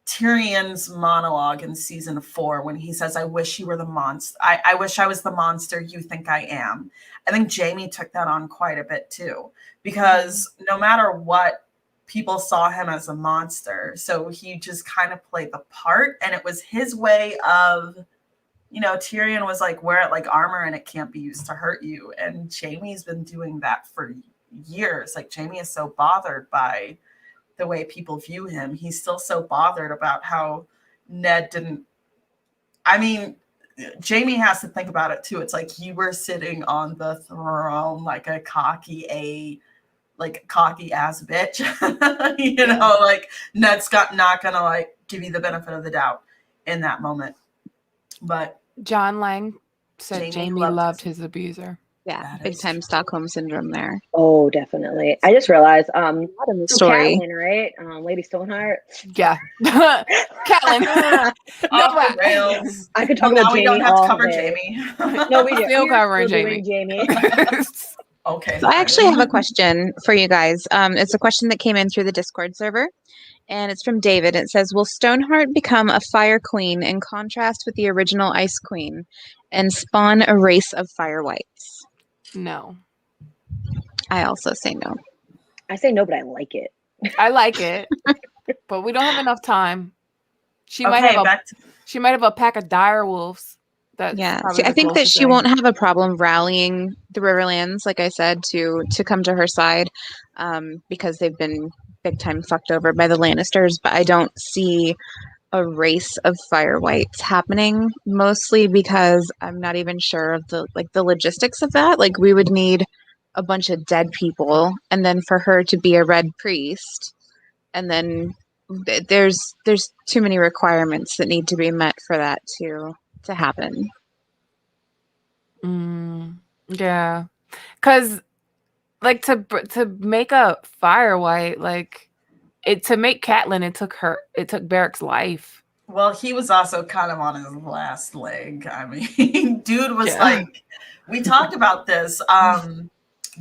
Tyrion's monologue in season 4 when he says, I wish you were the monster. I wish I was the monster you think I am. I think Jamie took that on quite a bit too, because no matter what, people saw him as a monster. So he just kind of played the part, and it was his way of, Tyrion was like, wear it like armor and it can't be used to hurt you. And Jamie's been doing that for years. Like, Jamie is so bothered by the way people view him. He's still so bothered about how Ned didn't. I mean, Jamie has to think about it too. It's like you were sitting on the throne like a cocky ass bitch. Like Ned's not gonna like give you the benefit of the doubt in that moment. But John Lang said Jamie loved his abuser. Yeah, big time Stockholm syndrome there. Oh, definitely. I just realized, In the story. Catlyn, right? Lady Stoneheart. Yeah. Catlyn. Off the rails. I could talk about now Jamie we don't have all to cover day. Jamie. No, we do. Still covering doing Jamie. Okay. So I actually have a question for you guys. It's a question that came in through the Discord server, and it's from David. It says, will Stoneheart become a fire queen in contrast with the original Ice Queen and spawn a race of fire whites? No. I also say no. I say no, but I like it. I like it, but we don't have enough time. She might have a pack of dire wolves. Yeah, see, I think that she won't have a problem rallying the Riverlands, like I said, to come to her side, because they've been big time fucked over by the Lannisters. But I don't see a race of fire whites happening, mostly because I'm not even sure of the logistics of that. Like, we would need a bunch of dead people, and then for her to be a red priest, and then there's too many requirements that need to be met for that to happen. Yeah, because like to make a fire white, like to make Catlyn, it took Beric's life. Well, he was also kind of on his last leg. I mean, dude was like, we talked about this.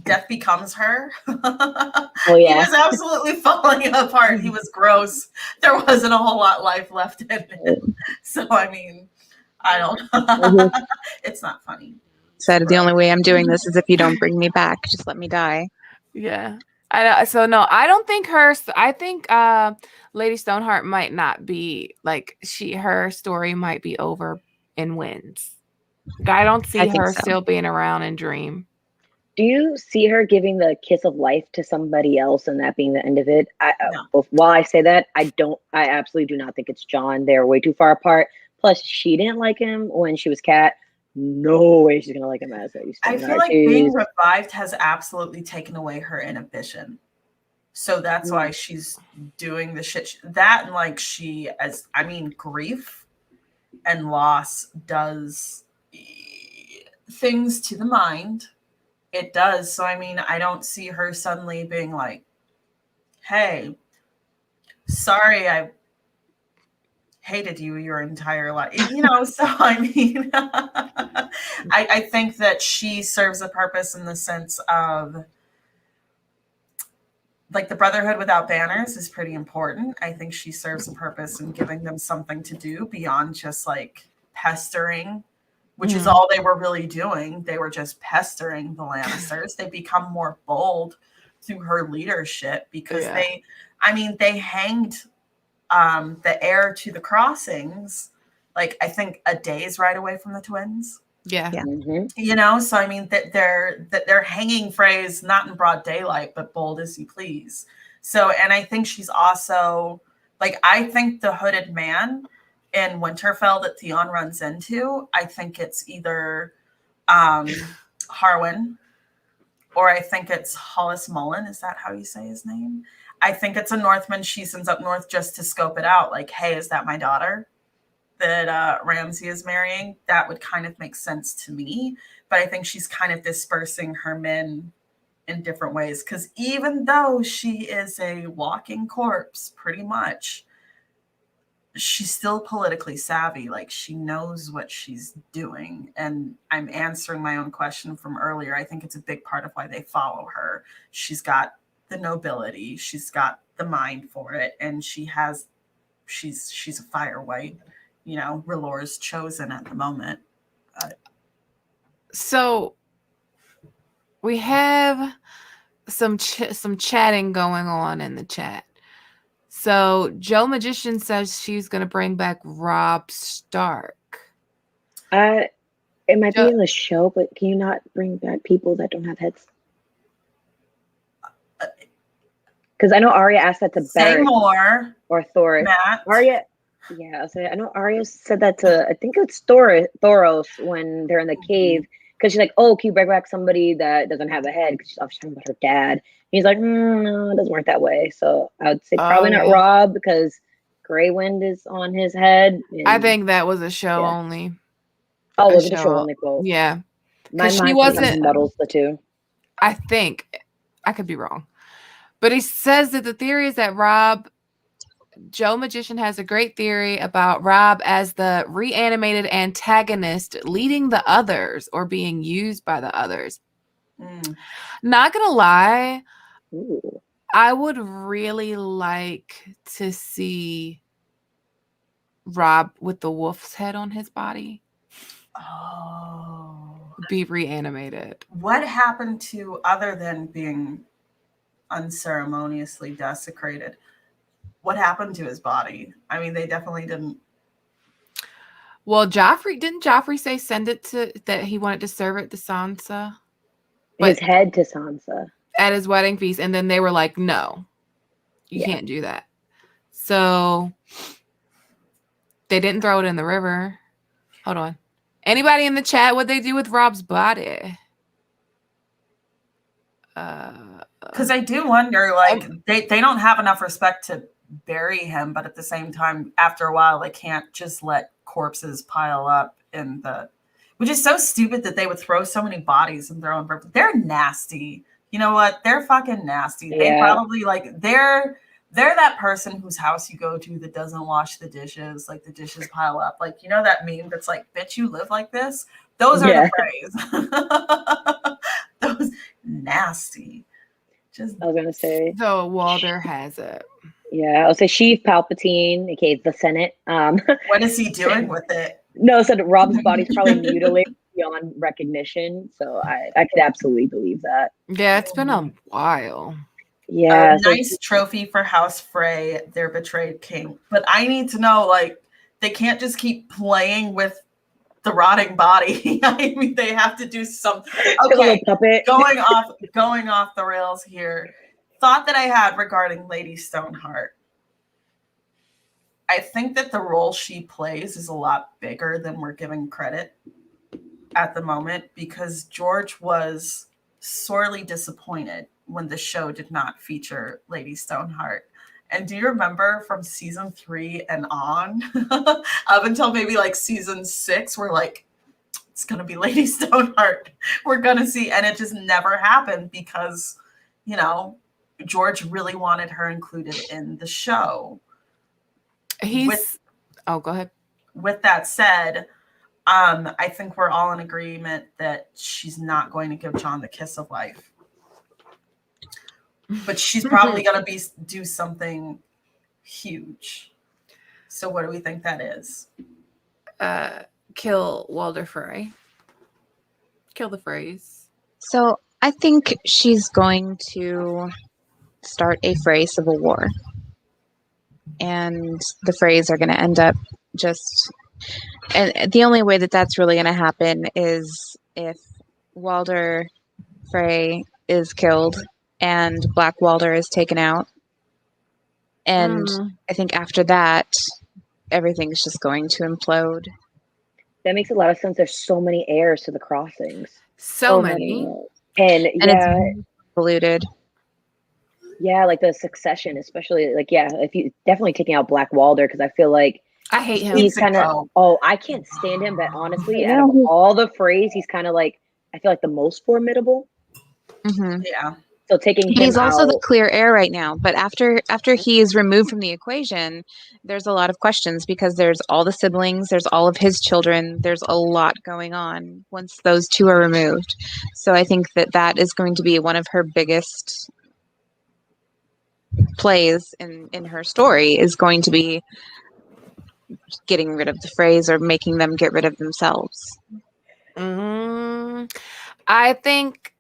Death becomes her. Oh yeah, he was absolutely falling apart. He was gross. There wasn't a whole lot life left in him. So I mean, I don't know. It's not funny. Said the only way I'm doing this is if you don't bring me back. Just let me die. Yeah. So no, I don't think I think Lady Stoneheart might not be like her story might be over in Winds. I don't see her still being around in Dream. Do you see her giving the kiss of life to somebody else and that being the end of it? No. While I say that, I absolutely do not think it's John. They're way too far apart. Plus, she didn't like him when she was Cat. No way she's gonna like him as Lady Stoneheart. I feel like being revived has absolutely taken away her inhibition. So that's why she's doing the shit that, and like grief and loss does things to the mind. It does. So I mean, I don't see her suddenly being like, hey, sorry, I hated you your entire life. So I mean, I think that she serves a purpose in the sense of, like, the Brotherhood without banners is pretty important. I think she serves a purpose in giving them something to do beyond just like pestering, which is all they were really doing. They were just pestering the Lannisters. They become more bold through her leadership because they hanged the heir to the crossings, like I think a day's ride away from the twins. Yeah. Mm-hmm. So I mean that they're hanging phrase, not in broad daylight, but bold as you please. So, and I think she's also Like, I think the hooded man in Winterfell that Theon runs into, I think it's either Harwin, or I think it's Hollis Mullen. Is that how you say his name? I think it's a Northman she sends up north just to scope it out. Like, hey, is that my daughter that Ramsay is marrying? That would kind of make sense to me. But I think she's kind of dispersing her men in different ways. Because even though she is a walking corpse, pretty much, she's still politically savvy. Like, she knows what she's doing. And I'm answering my own question from earlier. I think it's a big part of why they follow her. She's got the nobility, she's got the mind for it, and she's a fire white, you know, R'hllor's chosen at the moment. So we have some chatting going on in the chat. So Joe Magician says she's going to bring back Robb Stark. It might be in the show, but can you not bring back people that don't have heads? Because I know Arya asked that to Barrett more or Thoros. Matt. Arya, yeah, I know Arya said that to, I think it's Thoros when they're in the cave. Because she's like, oh, can you bring back somebody that doesn't have a head? Because she's obviously talking about her dad. And he's like, no, it doesn't work that way. So I would say probably not Robb, because Grey Wind is on his head. I think that was a show only. Oh, was it a show only quote? Yeah. My she wasn't muddles the two. I think. I could be wrong. But he says that the theory is that Joe Magician has a great theory about Robb as the reanimated antagonist leading the others or being used by the others. Not gonna lie, I would really like to see Robb with the wolf's head on his body. Be reanimated. What happened to, other than being unceremoniously desecrated, what happened to his body? I mean, they definitely didn't. Well, didn't Joffrey say send it to, that he wanted to serve it to Sansa? His head to Sansa. At his wedding feast. And then they were like, no, you can't do that. So they didn't throw it in the river. Hold on. Anybody in the chat, what'd they do with Robb's body? Because I do wonder, like, they don't have enough respect to bury him, but at the same time, after a while, they can't just let corpses pile up in the, which is so stupid that they would throw so many bodies and throw them. They're nasty. You know what? They're fucking nasty. Yeah. They probably, like, they're that person whose house you go to that doesn't wash the dishes, like the dishes pile up. Like, you know that meme that's like, bitch, you live like this? Those are the phrase. Those nasty. I was gonna say. So Walder has it. Yeah, I'll say Sheev Palpatine, aka the Senate. What is he doing with it? No, so Robb's body's probably mutilated beyond recognition. So I could absolutely believe that. Yeah, it's been a while. Yeah. Nice trophy for House Frey, their betrayed king. But I need to know, like, they can't just keep playing with the rotting body. I mean, they have to do something. Okay, going off the rails here. Thought that I had regarding Lady Stoneheart. I think that the role she plays is a lot bigger than we're giving credit at the moment, because George was sorely disappointed when the show did not feature Lady Stoneheart. And do you remember from season 3 and on, up until maybe like season 6, we're like, it's going to be Lady Stoneheart. We're going to see. And it just never happened because, you know, George really wanted her included in the show. Go ahead. With that said, I think we're all in agreement that she's not going to give Jon the kiss of life. But she's probably going to do something huge. So what do we think that is? Kill Walder Frey. Kill the Freys. So I think she's going to start a Frey civil war. And the Freys are going to end up and the only way that that's really going to happen is if Walder Frey is killed and Black Walder is taken out. And I think after that, everything's just going to implode. That makes a lot of sense. There's so many heirs to the crossings. So many. heirs. And it's polluted. Yeah, like the succession, especially like, if you definitely taking out Black Walder, because I feel like I hate him. he's kind of, I can't stand him, but honestly, out of all the Freys, he's kind of like, I feel like the most formidable. Mm-hmm. Yeah. So taking him he's also out, the clear heir right now, but after he is removed from the equation, there's a lot of questions because there's all the siblings, there's all of his children, there's a lot going on once those two are removed. So I think that is going to be one of her biggest plays in her story, is going to be getting rid of the Freys or making them get rid of themselves. I think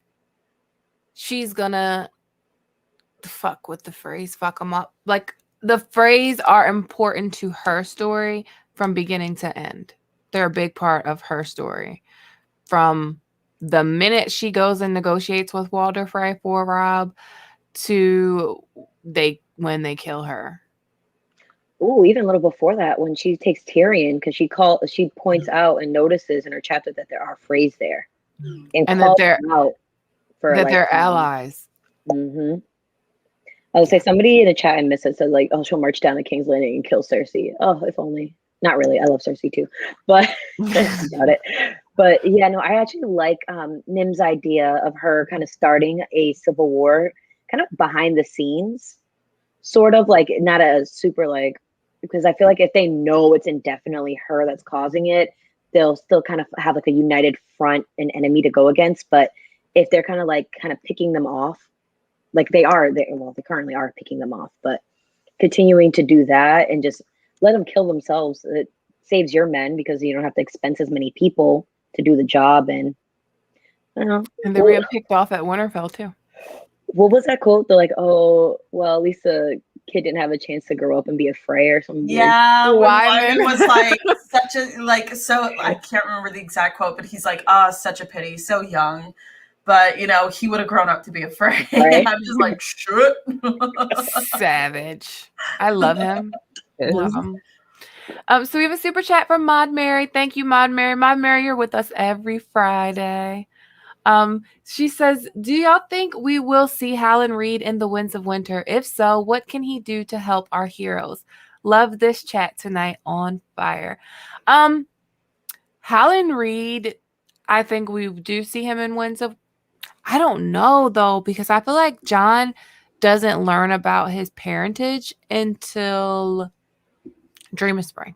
she's gonna fuck with the Freys, fuck them up. Like, the Freys are important to her story from beginning to end. They're a big part of her story. From the minute she goes and negotiates with Walder Frey for Robb to when they kill her. Ooh, even a little before that, when she takes Tyrion, because she points out and notices in her chapter that there are Freys there, and calls them out for that they're allies. Mm-hmm. I would say somebody in the chat I missed it said like, "Oh, she'll march down to King's Landing and kill Cersei." Oh, if only. Not really. I love Cersei too, but that's about it. But yeah, no, I actually like Nim's idea of her kind of starting a civil war, kind of behind the scenes, sort of like not a super like, because I feel like if they know it's indefinitely her that's causing it, they'll still kind of have like a united front and enemy to go against. But if they're kind of picking them off, like they currently are picking them off, but continuing to do that and just let them kill themselves, it saves your men because you don't have to expense as many people to do the job. And I don't know. And they were picked off at Winterfell too. What was that quote? They're like, "Oh, well, at least the kid didn't have a chance to grow up and be a Frey or something." Yeah, Wyman was like such a so I can't remember the exact quote, but he's like, such a pity, so young. But he would have grown up to be a Frey. Right? I'm just like, shit. Savage. I love him. Love him. So we have a super chat from Maud Mary. Thank you, Maud Mary. Maud Mary, you're with us every Friday. She says, do y'all think we will see Howland Reed in the Winds of Winter? If so, what can he do to help our heroes? Love this chat tonight on fire. Howland Reed, I think we do see him in Winds of. I don't know though, because I feel like Jon doesn't learn about his parentage until Dream of Spring.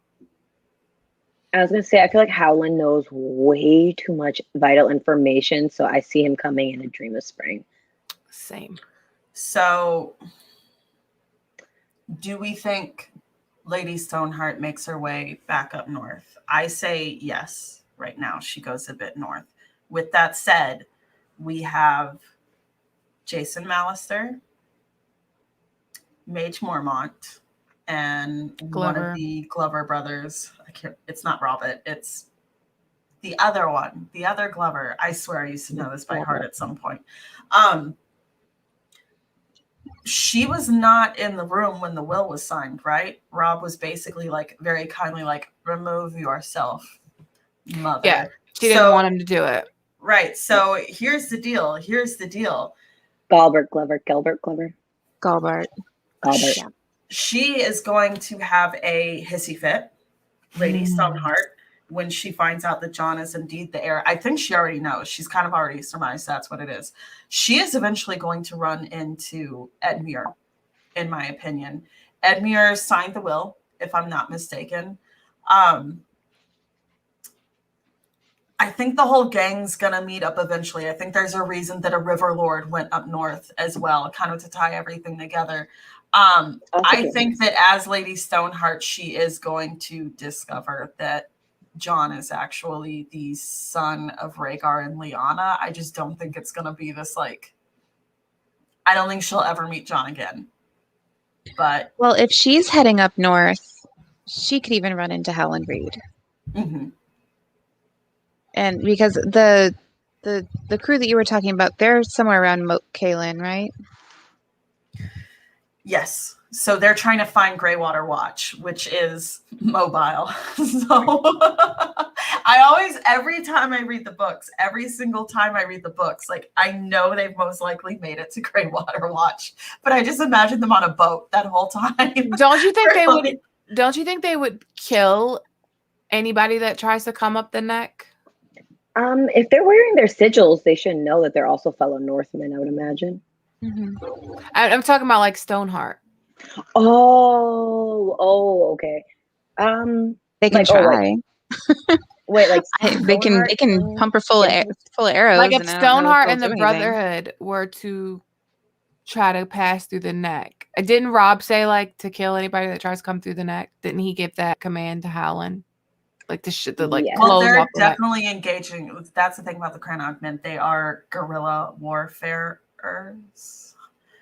I was going to say, I feel like Howland knows way too much vital information, so I see him coming in a Dream of Spring. Same. So, do we think Lady Stoneheart makes her way back up north? I say yes. Right now, she goes a bit north. With that said, we have Jason Mallister, Mage Mormont, and Glover. One of the Glover brothers. It's not Robert. It's the other one. The other Glover. I swear I used to know this by heart at some point. She was not in the room when the will was signed, right? Robb was basically like very kindly like, remove yourself, mother. Yeah, she didn't want him to do it. Right. So here's the deal. Galbert. She is going to have a hissy fit, Lady Stoneheart, when she finds out that Jon is indeed the heir. I think she already knows. She's kind of already surmised that's what it is. She is eventually going to run into Edmure, in my opinion. Edmure signed the will, if I'm not mistaken. I think the whole gang's going to meet up eventually. I think there's a reason that a River Lord went up north as well, kind of to tie everything together. I think that as Lady Stoneheart, she is going to discover that Jon is actually the son of Rhaegar and Lyanna. I just don't think it's going to be this like, I don't think she'll ever meet Jon again. But well, if she's heading up north, she could even run into Howland Reed. Mm-hmm. And because the crew that you were talking about, they're somewhere around Moat Cailin, right? Yes. So they're trying to find Greywater Watch, which is mobile. So I always, every time I read the books, every single time I read the books, like I know they've most likely made it to Greywater Watch, but I just imagine them on a boat that whole time. Don't you think they would? Don't you think they would kill anybody that tries to come up the neck? If they're wearing their sigils, they should know that they're also fellow Northmen, I would imagine. I'm talking about like Stoneheart. Oh, okay. They can like, try. Wait, like They can pump her full of arrows. Like if and I don't know if Stoneheart they'll and the do anything. Brotherhood were to try to pass through the neck, didn't Rob say like to kill anybody that tries to come through the neck? Didn't he give that command to Howland? Like the like Yeah. Well, close they're off the neck. definitely engaging. That's the thing about the Cranogmen. They are guerrilla warfarers.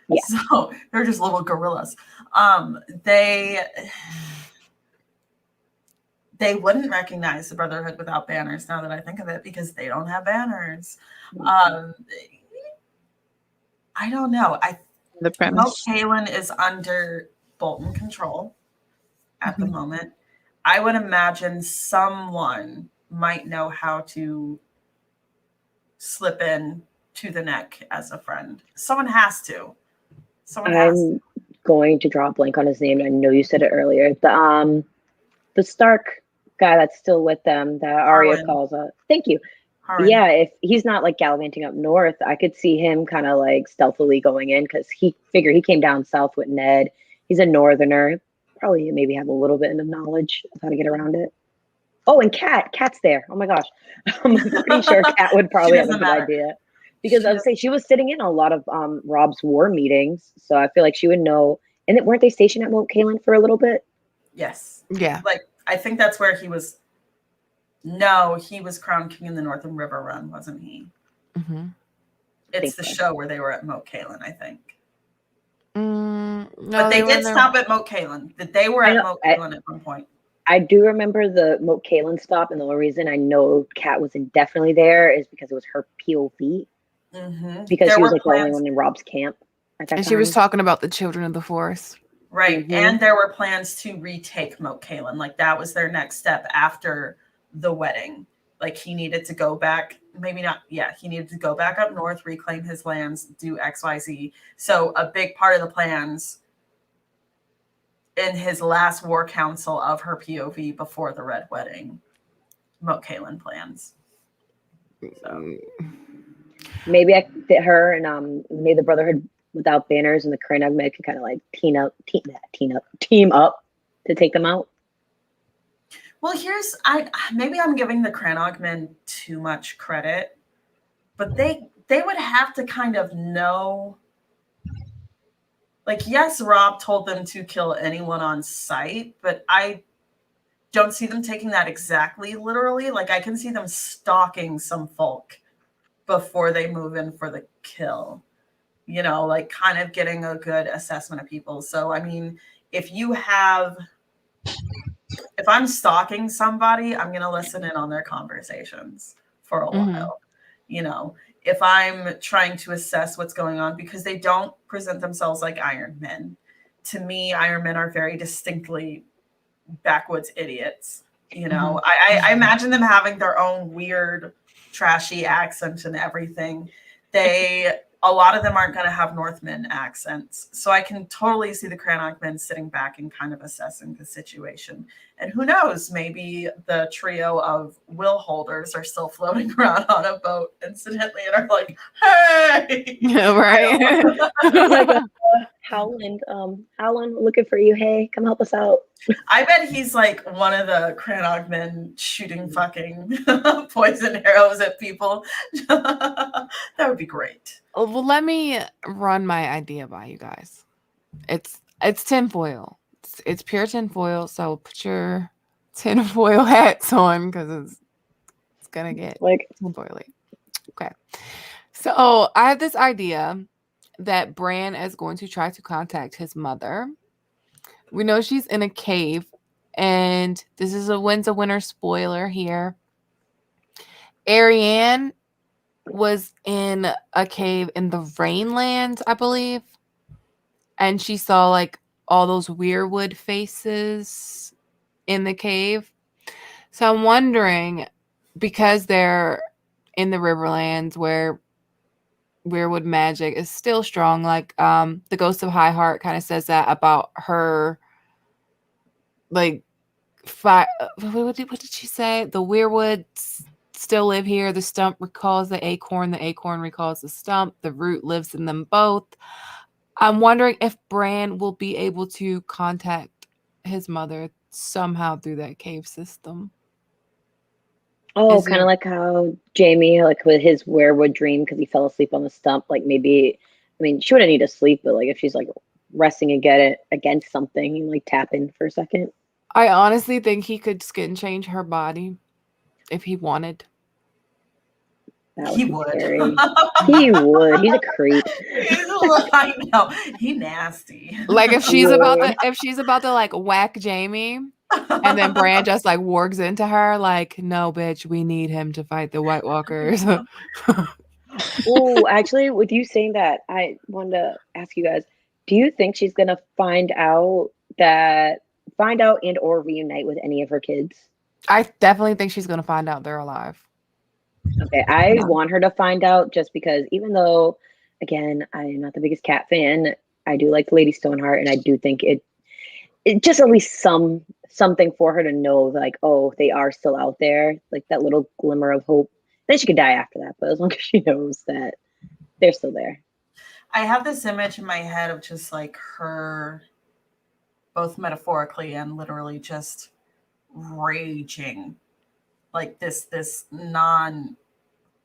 Yeah. So they're just little gorillas. They wouldn't recognize the Brotherhood without banners, now that I think of it, because they don't have banners. I don't know. The premise. Catlyn is under Bolton control at the moment. I would imagine someone might know how to slip in to the neck as a friend. Someone has to. I'm going to draw a blank on his name. I know you said it earlier. The Stark guy that's still with them that Arya Harwin. calls up. Thank you. Harwin. Yeah, if he's not like gallivanting up north, I could see him kind of like stealthily going in because he came down south with Ned. He's a northerner. Probably maybe have a little bit of knowledge of how to get around it. Oh, and Kat's there. Oh my gosh. I'm pretty sure Kat would probably have a good idea. Because I would say she was sitting in a lot of Rob's war meetings. So I feel like she would know. And weren't they stationed at Moat Cailin for a little bit? Yes. Yeah. Like, I think that's where he was. No, he was crowned king in the Northern River Run, wasn't he? Mm-hmm. It's the show where they were at Moat Cailin, I think. No, but they did stop at Moat Cailin. They were at Moat Cailin at one point. I do remember the Moat Cailin stop, and the only reason I know Kat was indefinitely there is because it was her POV. Mm-hmm. Because she was like the only one in Rob's camp at that time. She was talking about the children of the forest. Right. Mm-hmm. And there were plans to retake Moat Cailin. Like that was their next step after the wedding. Like he needed to go back, maybe not. Yeah, he needed to go back up north, reclaim his lands, do XYZ. So a big part of the plans in his last war council of her POV before the Red Wedding, Moat Cailin plans. So maybe I fit her and maybe the Brotherhood without banners and the Cranogmen could kind of like team up to take them out. Well, maybe I'm giving the Cranogmen too much credit, but they would have to kind of know. Like, yes, Rob told them to kill anyone on sight, but I don't see them taking that exactly literally. Like, I can see them stalking some folk before they move in for the kill. You know, like kind of getting a good assessment of people. So, I mean, if I'm stalking somebody, I'm going to listen in on their conversations for a while. You know, if I'm trying to assess what's going on, because they don't present themselves like Iron Men. To me, Iron Men are very distinctly backwoods idiots. You know, I imagine them having their own weird, trashy accent and everything. A lot of them aren't going to have Northmen accents. So I can totally see the Cranogmen sitting back and kind of assessing the situation. And who knows, maybe the trio of will holders are still floating around on a boat incidentally and are like, hey! Right. Like Howland, looking for you. Hey, come help us out. I bet he's like one of the Cranogmen shooting fucking poison arrows at people. That would be great. Well, let me run my idea by you guys. It's tinfoil. It's pure tinfoil. So put your tinfoil hats on because it's gonna get like tinfoily. Okay. So I have this idea that Bran is going to try to contact his mother. We know she's in a cave, and this is a winter spoiler here. Arianne was in a cave in the Rainlands, I believe, and she saw like all those weirwood faces in the cave. So I'm wondering, because they're in the Riverlands where weirwood magic is still strong, like the Ghost of High Heart kind of says that about her, like, what did she say? The weirwoods still live here. The stump recalls the acorn recalls the stump, the root lives in them both. I'm wondering if Bran will be able to contact his mother somehow through that cave system. Oh, Is kind of there- like how Jamie, like with his werewood dream, because he fell asleep on the stump. Like maybe, I mean, she wouldn't need to sleep, but like if she's like resting against something, you like tap in for a second. I honestly think he could skin change her body if he wanted. That He would be would. scary. He would. He's a creep. I know. He nasty. Like if she's He about would. to like whack Jamie, and then Bran just like wargs into her like, no, bitch, we need him to fight the White Walkers. Oh, actually, with you saying that, I wanted to ask you guys, do you think she's gonna find out and or reunite with any of her kids? I definitely think she's gonna find out they're alive. Okay, I Yeah. want her to find out just because even though, again, I'm not the biggest cat fan, I do like Lady Stoneheart, and I do think it just at least something for her to know, like, oh, they are still out there, like that little glimmer of hope. Then she could die after that, but as long as she knows that they're still there. I have this image in my head of just like her, both metaphorically and literally, just raging, like this not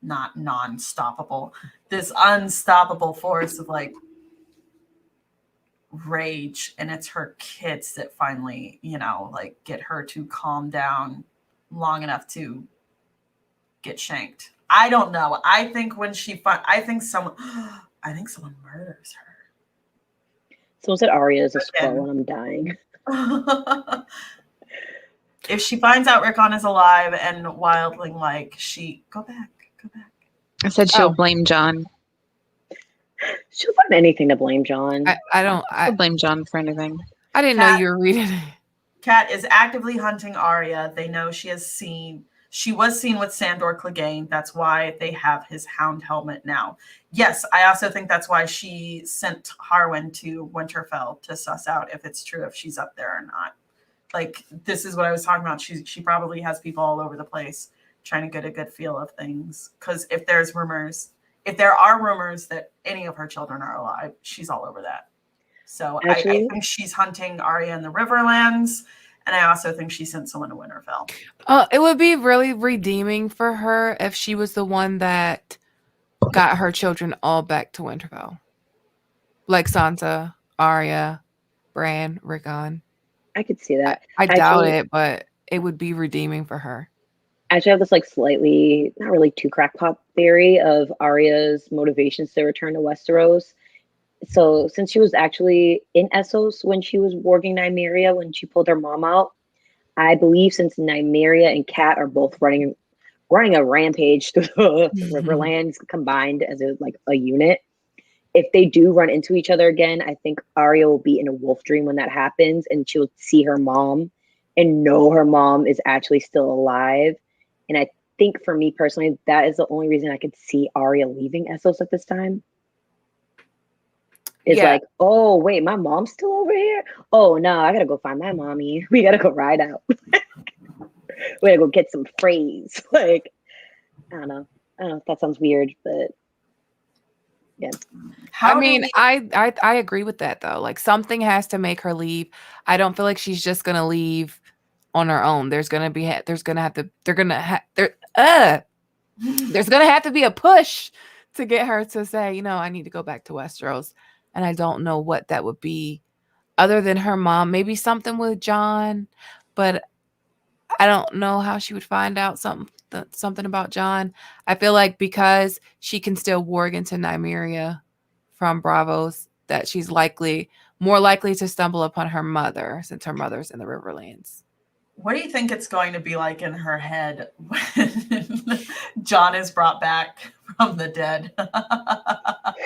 non-stoppable, this unstoppable force of like rage, and it's her kids that finally, like get her to calm down long enough to get shanked. I don't know. I think when I think someone murders Someone said Arya is a Again. scroll, and I'm dying. her. If she finds out Rickon is alive and wildling, like, go back. I said she'll Oh. blame John. She'll find anything to blame John. She'll blame John for anything. I didn't know Cat- you were reading it. Kat is actively hunting Arya. They know she was seen with Sandor Clegane. That's why they have his hound helmet now. Yes, I also think that's why she sent Harwin to Winterfell to suss out if it's true, if she's up there or not. Like, this is what I was talking about. She probably has people all over the place trying to get a good feel of things. Because if there are rumors that any of her children are alive, she's all over that. So Actually, I think she's hunting Arya in the Riverlands, and I also think she sent someone to Winterfell. It would be really redeeming for her if she was the one that got her children all back to Winterfell. Like Sansa, Arya, Bran, Rickon. I could see that. I doubt it, but it would be redeeming for her. I actually have this like slightly, not really too crackpot theory of Arya's motivations to return to Westeros. So since she was actually in Essos when she was warging Nymeria when she pulled her mom out, I believe since Nymeria and Cat are both running a rampage through the Riverlands combined as a unit, if they do run into each other again, I think Arya will be in a wolf dream when that happens, and she'll see her mom and know her mom is actually still alive. And I think for me personally, that is the only reason I could see Arya leaving Essos at this time. It's like, oh wait, my mom's still over here. Oh no, I gotta go find my mommy. We gotta go ride out. We gotta go get some phrase. Like, I don't know if that sounds weird, but yeah. I agree with that though. Like, something has to make her leave. I don't feel like she's just gonna leave on her own. There's gonna have to be a push to get her to say, I need to go back to Westeros. And I don't know what that would be other than her mom. Maybe something with John, but I don't know how she would find out something about John. I feel like because she can still warg into Nymeria from Bravos, that she's more likely to stumble upon her mother, since her mother's in the Riverlands. What do you think it's going to be like in her head when John is brought back from the dead?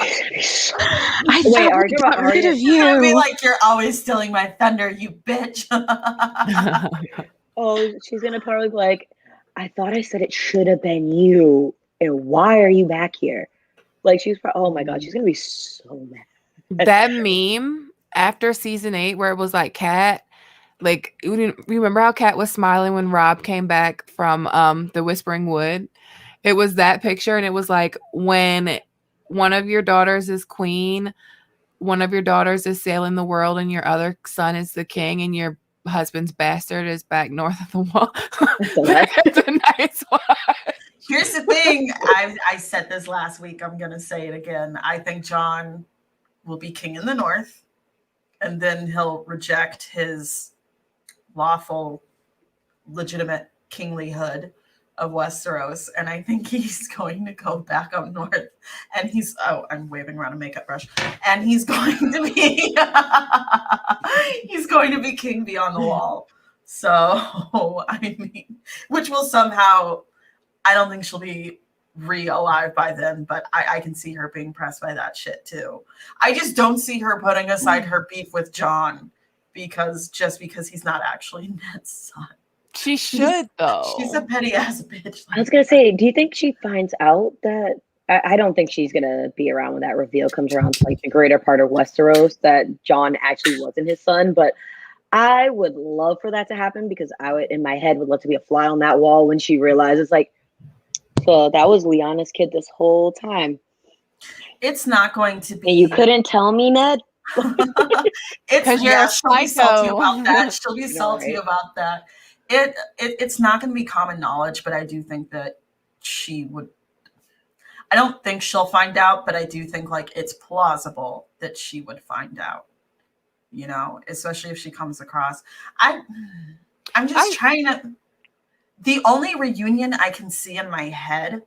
I Wait, thought are we you got about rid Arya? of It's gonna be you. like, you're always stealing my thunder, you bitch. Oh, she's gonna probably be like, I thought I said it should have been you, and why are you back here? Like she's probably, oh my god, she's gonna be so mad. That meme after season 8 where it was like Cat, like you remember how Cat was smiling when Rob came back from the Whispering Wood? It was that picture, and it was like when one of your daughters is queen, one of your daughters is sailing the world, and your other son is the king, and your husband's bastard is back north of the wall. That's a nice one. Here's the thing. I said this last week. I'm gonna say it again. I think Jon will be king in the north, and then he'll reject his lawful, legitimate kinglyhood of Westeros, and I think he's going to go back up north, and I'm waving around a makeup brush, and he's going to be he's going to be king beyond the wall. So I mean, which will somehow, I don't think she'll be alive by then, but I can see her being pressed by that shit too. I just don't see her putting aside her beef with Jon because he's not actually Ned's son. She should, though. She's a petty ass bitch. I was gonna say, do you think she finds out that? I don't think she's gonna be around when that reveal comes around to like the greater part of Westeros that Jon actually wasn't his son. But I would love for that to happen because I would, in my head, would love to be a fly on that wall when she realizes, like, so that was Lyanna's kid this whole time. It's not going to be. And you couldn't tell me, Ned. Because you're a she'll be salty psycho. about that. She'll be I know, salty right? about that. It's not going to be common knowledge, but I do think that she would. I don't think she'll find out, but I do think like it's plausible that she would find out. You know, especially if she comes across. I'm just trying to. The only reunion I can see in my head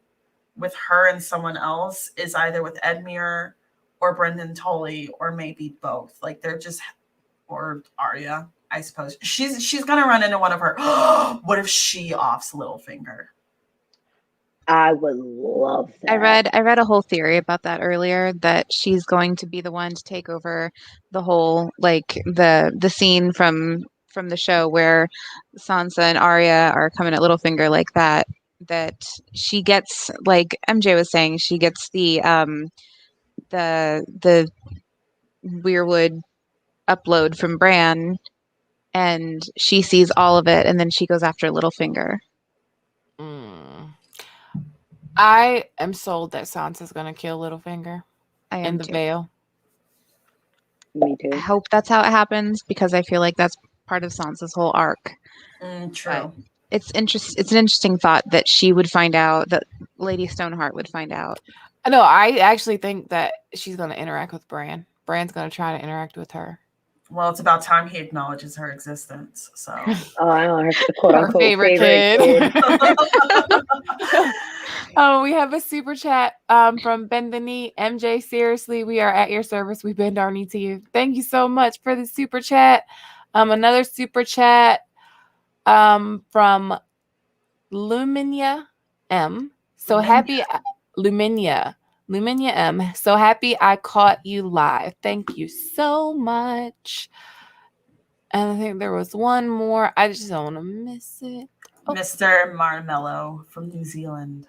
with her and someone else is either with Edmure or Brendan Tully, or maybe both. Like they're just, or Arya, I suppose. She's gonna run into one of her. What if she offs Littlefinger? I would love that. I read a whole theory about that earlier, that she's going to be the one to take over the whole, like the scene from the show where Sansa and Arya are coming at Littlefinger like that. That she gets, like MJ was saying, she gets the Weirwood upload from Bran, and she sees all of it, and then she goes after Littlefinger. I am sold that Sansa's gonna kill Littlefinger I am in the too. Vale. Me too. I hope that's how it happens because I feel like that's part of Sansa's whole arc. True. But it's an interesting thought that she would find out, that Lady Stoneheart would find out. No, I actually think that she's gonna interact with Bran. Bran's gonna try to interact with her. Well, it's about time he acknowledges her existence. So Oh, I know her quote Her unquote favorite kid. Oh, we have a super chat from Ben the Knee. MJ, seriously, we are at your service. We bend our knee to you. Thank you so much for the super chat. Another super chat from Luminia M. So happy, Luminia M. So happy I caught you live. Thank you so much. And I think there was one more. I just don't want to miss it. Oh. Mr. Marmello from New Zealand.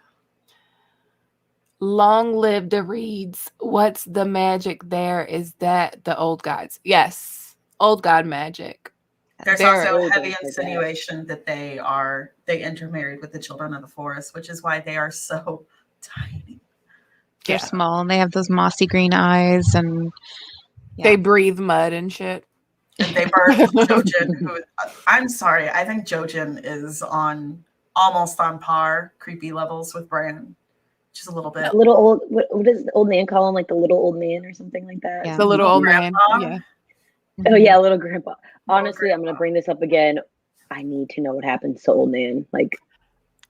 Long live the Reeds. What's the magic there? Is that the old gods? Yes. Old god magic. There's They're also a older heavy for that. insinuation that they intermarried with the children of the forest, which is why they are so tiny. They're small and they have those mossy green eyes, and They breathe mud and shit. And they birthed Jojen, who, I'm sorry, I think Jojen is almost on par, creepy levels with Bran. Just a little bit. Little old, what does the old man call him? Like the little old man or something like that? Yeah. The little old man. Grandpa? Yeah. Oh yeah, little grandpa. Little Honestly, I'm grandpa. gonna bring this up again. I need to know what happens to old man. Like,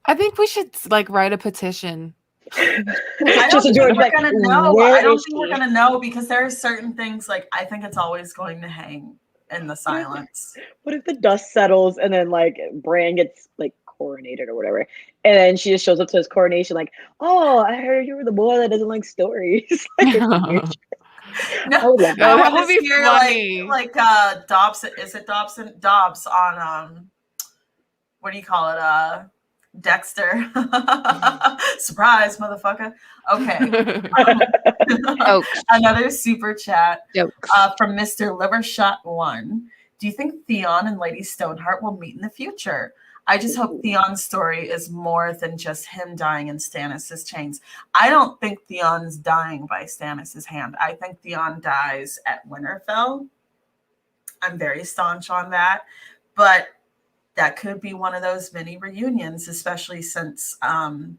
I think we should like write a petition. I don't Just think George, we're like, gonna know. where I don't is think we're he? gonna know because there are certain things like I think it's always going to hang in the silence. What if the dust settles and then like Bran gets like coronated or whatever. And then she just shows up to his coronation like, oh, I heard you were the boy that doesn't like stories. Like, it's weird. No, I would love No, I that want would to be hear funny. like Dobson. Is it Dobson? Dobbs on what do you call it? Dexter. Surprise, motherfucker. Okay. Jokes. Another super chat Jokes. from Mr. Livershot1. Do you think Theon and Lady Stoneheart will meet in the future? I just hope Theon's story is more than just him dying in Stannis' chains. I don't think Theon's dying by Stannis' hand. I think Theon dies at Winterfell. I'm very staunch on that. But that could be one of those mini reunions, especially since Asha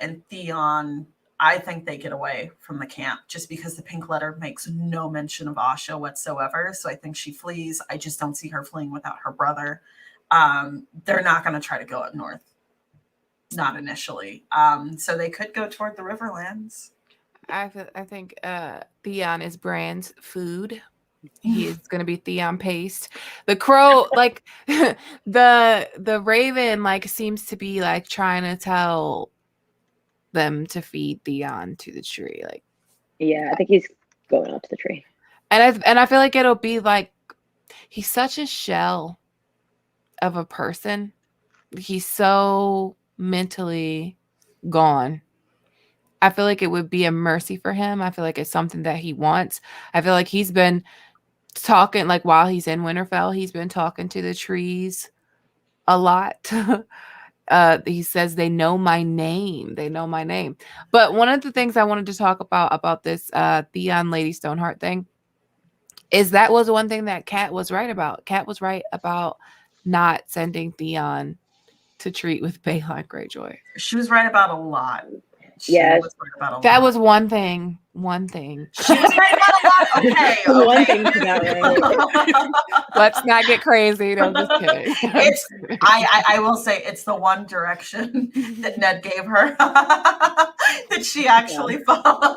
and Theon, I think they get away from the camp just because the pink letter makes no mention of Asha whatsoever. So I think she flees. I just don't see her fleeing without her brother. They're not going to try to go up north. Not initially. So they could go toward the Riverlands. I think Theon is Bran's food. He is going to be Theon paste. The crow, like the raven, like seems to be like trying to tell them to feed Theon to the tree. Like, Yeah, I think he's going up to the tree. and I feel like it'll be like he's such a shell of a person. He's so mentally gone. I feel like it would be a mercy for him. I feel like it's something that he wants. I feel like he's been talking, like while he's in Winterfell, he's been talking to the trees a lot. He says they know my name. They know my name. But one of the things I wanted to talk about this Theon Lady Stoneheart thing is that was one thing that Kat was right about. Kat was right about not sending Theon to treat with Balon Greyjoy. She was right about a lot. Yes. Was right about a That lot. was one thing. One thing. She was right about a lot. Okay. One thing she got right. Let's not get crazy. No, just kidding. It's I will say it's the one direction that Ned gave her that she actually followed.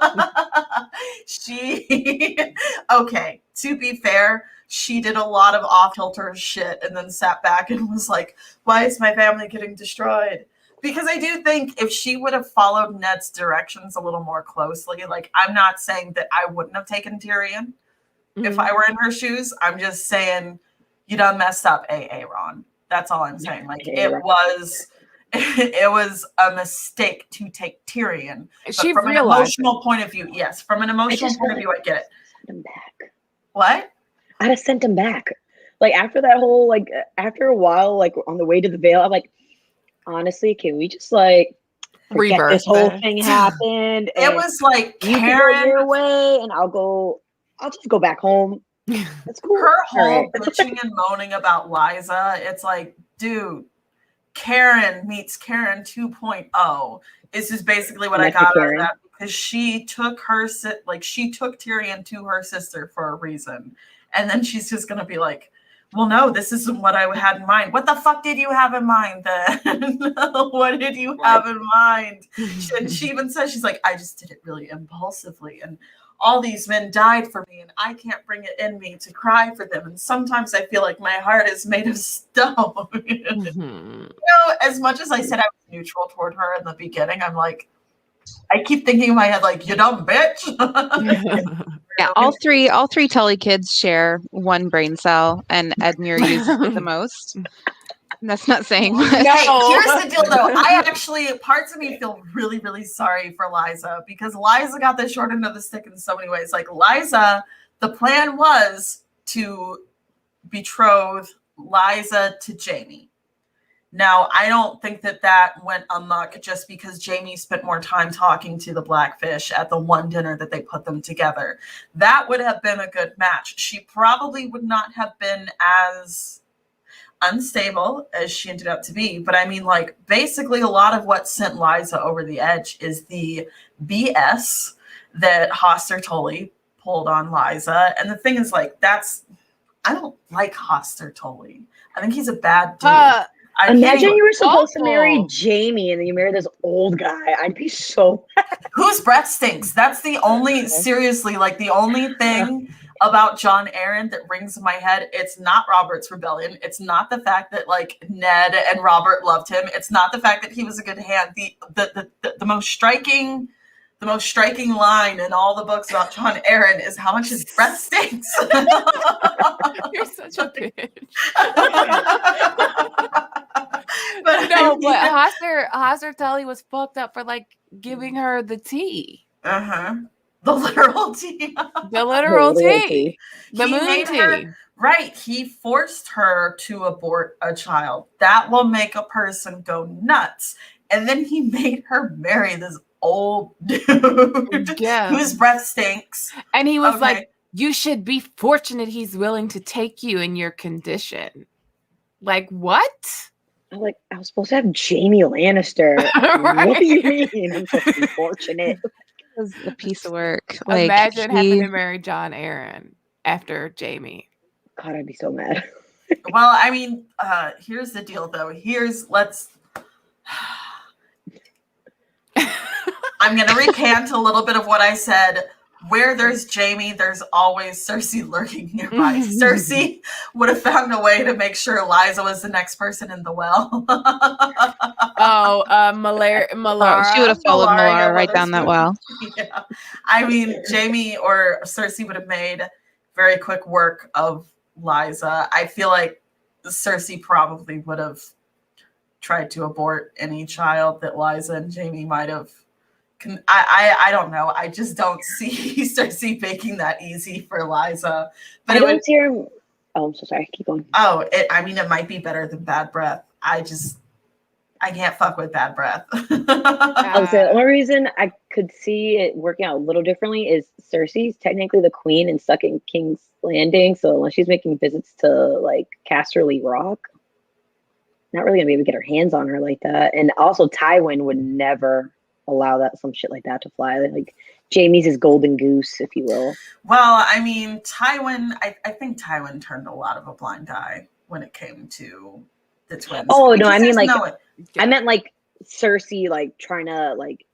Okay, to be fair, she did a lot of off-kilter shit and then sat back and was like, why is my family getting destroyed? Because I do think if she would have followed Ned's directions a little more closely, like I'm not saying that I wouldn't have taken Tyrion if I were in her shoes. I'm just saying you done messed up, Ron. That's all I'm saying. Like it was a mistake to take Tyrion. But She from an realized emotional point of view, yes. From an emotional point of view, I get it. Send him back. What? I'd have sent him back. Like after that whole, like after a while, like on the way to the Vale, I'm like, honestly, can we just like forget rebirth this whole thing happened? It was like you Karen. can go your way, and I'll just go back home. That's cool. Her whole Right. bitching and moaning about Liza, it's like, dude, Karen meets Karen 2.0. This is basically what I got out of that, because she took Tyrion to her sister for a reason, and then she's just gonna be like, well, no, this isn't what I had in mind. What the fuck did you have in mind then? What did you have in mind? And she even says, she's like, I just did it really impulsively. And all these men died for me, and I can't bring it in me to cry for them. And sometimes I feel like my heart is made of stone. You know, as much as I said I was neutral toward her in the beginning, I'm like, I keep thinking in my head, like, you dumb bitch. Yeah, all three Tully kids share one brain cell, and Edmure uses it the most. That's not saying much. Hey, here's the deal, though. I actually, parts of me feel really, really sorry for Liza, because Liza got the short end of the stick in so many ways. Like, Liza, the plan was to betroth Liza to Jaime. Now, I don't think that went amok just because Jaime spent more time talking to the Blackfish at the one dinner that they put them together. That would have been a good match. She probably would not have been as unstable as she ended up to be. But I mean, like, basically a lot of what sent Liza over the edge is the BS that Hoster Tully pulled on Liza. And the thing is, like, I don't like Hoster Tully. I think he's a bad dude. Imagine you were supposed to marry Jaime and then you marry this old guy. I'd be so mad. Whose breath stinks? That's the only, seriously, like the only thing about Jon Arryn that rings in my head. It's not Robert's rebellion. It's not the fact that like Ned and Robert loved him. It's not the fact that he was a good hand. The most striking line in all the books about Jon Arryn is how much his breath stinks. You're such a bitch. But No, but Hoster Tully was fucked up for like giving her the tea. The literal tea. The literal tea. tea. The He moon made tea. her- Right. He forced her to abort a child. That will make a person go nuts. And then he made her marry this old dude Yeah. whose breath stinks. And he was Okay. like, you should be fortunate he's willing to take you in your condition. Like, what? I'm like, I was supposed to have Jamie Lannister. Right. What do you mean? I'm supposed to be fortunate. It was a piece of work. Like, Imagine having to marry Jon Arryn after Jamie. God, I'd be so mad. Well, I mean, here's the deal though. I'm going to recant a little bit of what I said. Where there's Jamie, there's always Cersei lurking nearby. Cersei would have found a way to make sure Lysa was the next person in the well. Malara. she would have followed Malaria Malara right down that Witherspoon. well. Yeah. I mean, Jamie or Cersei would have made very quick work of Lysa. I feel like Cersei probably would have tried to abort any child that Lysa and Jamie might have. I don't know. I just don't see Cersei making that easy for Lysa. But I don't see her. Oh, I'm so sorry. Keep going. It might be better than bad breath. I can't fuck with bad breath. I would say the only reason I could see it working out a little differently is Cersei's technically the queen and stuck in King's Landing. So unless she's making visits to like Casterly Rock, not really gonna be able to get her hands on her like that. And also Tywin would never allow some shit like that to fly. Like Jamie's his golden goose, if you will. Well, I mean, Tywin, I think Tywin turned a lot of a blind eye when it came to the twins. Oh no, I mean like Yeah. I meant like Cersei like trying to like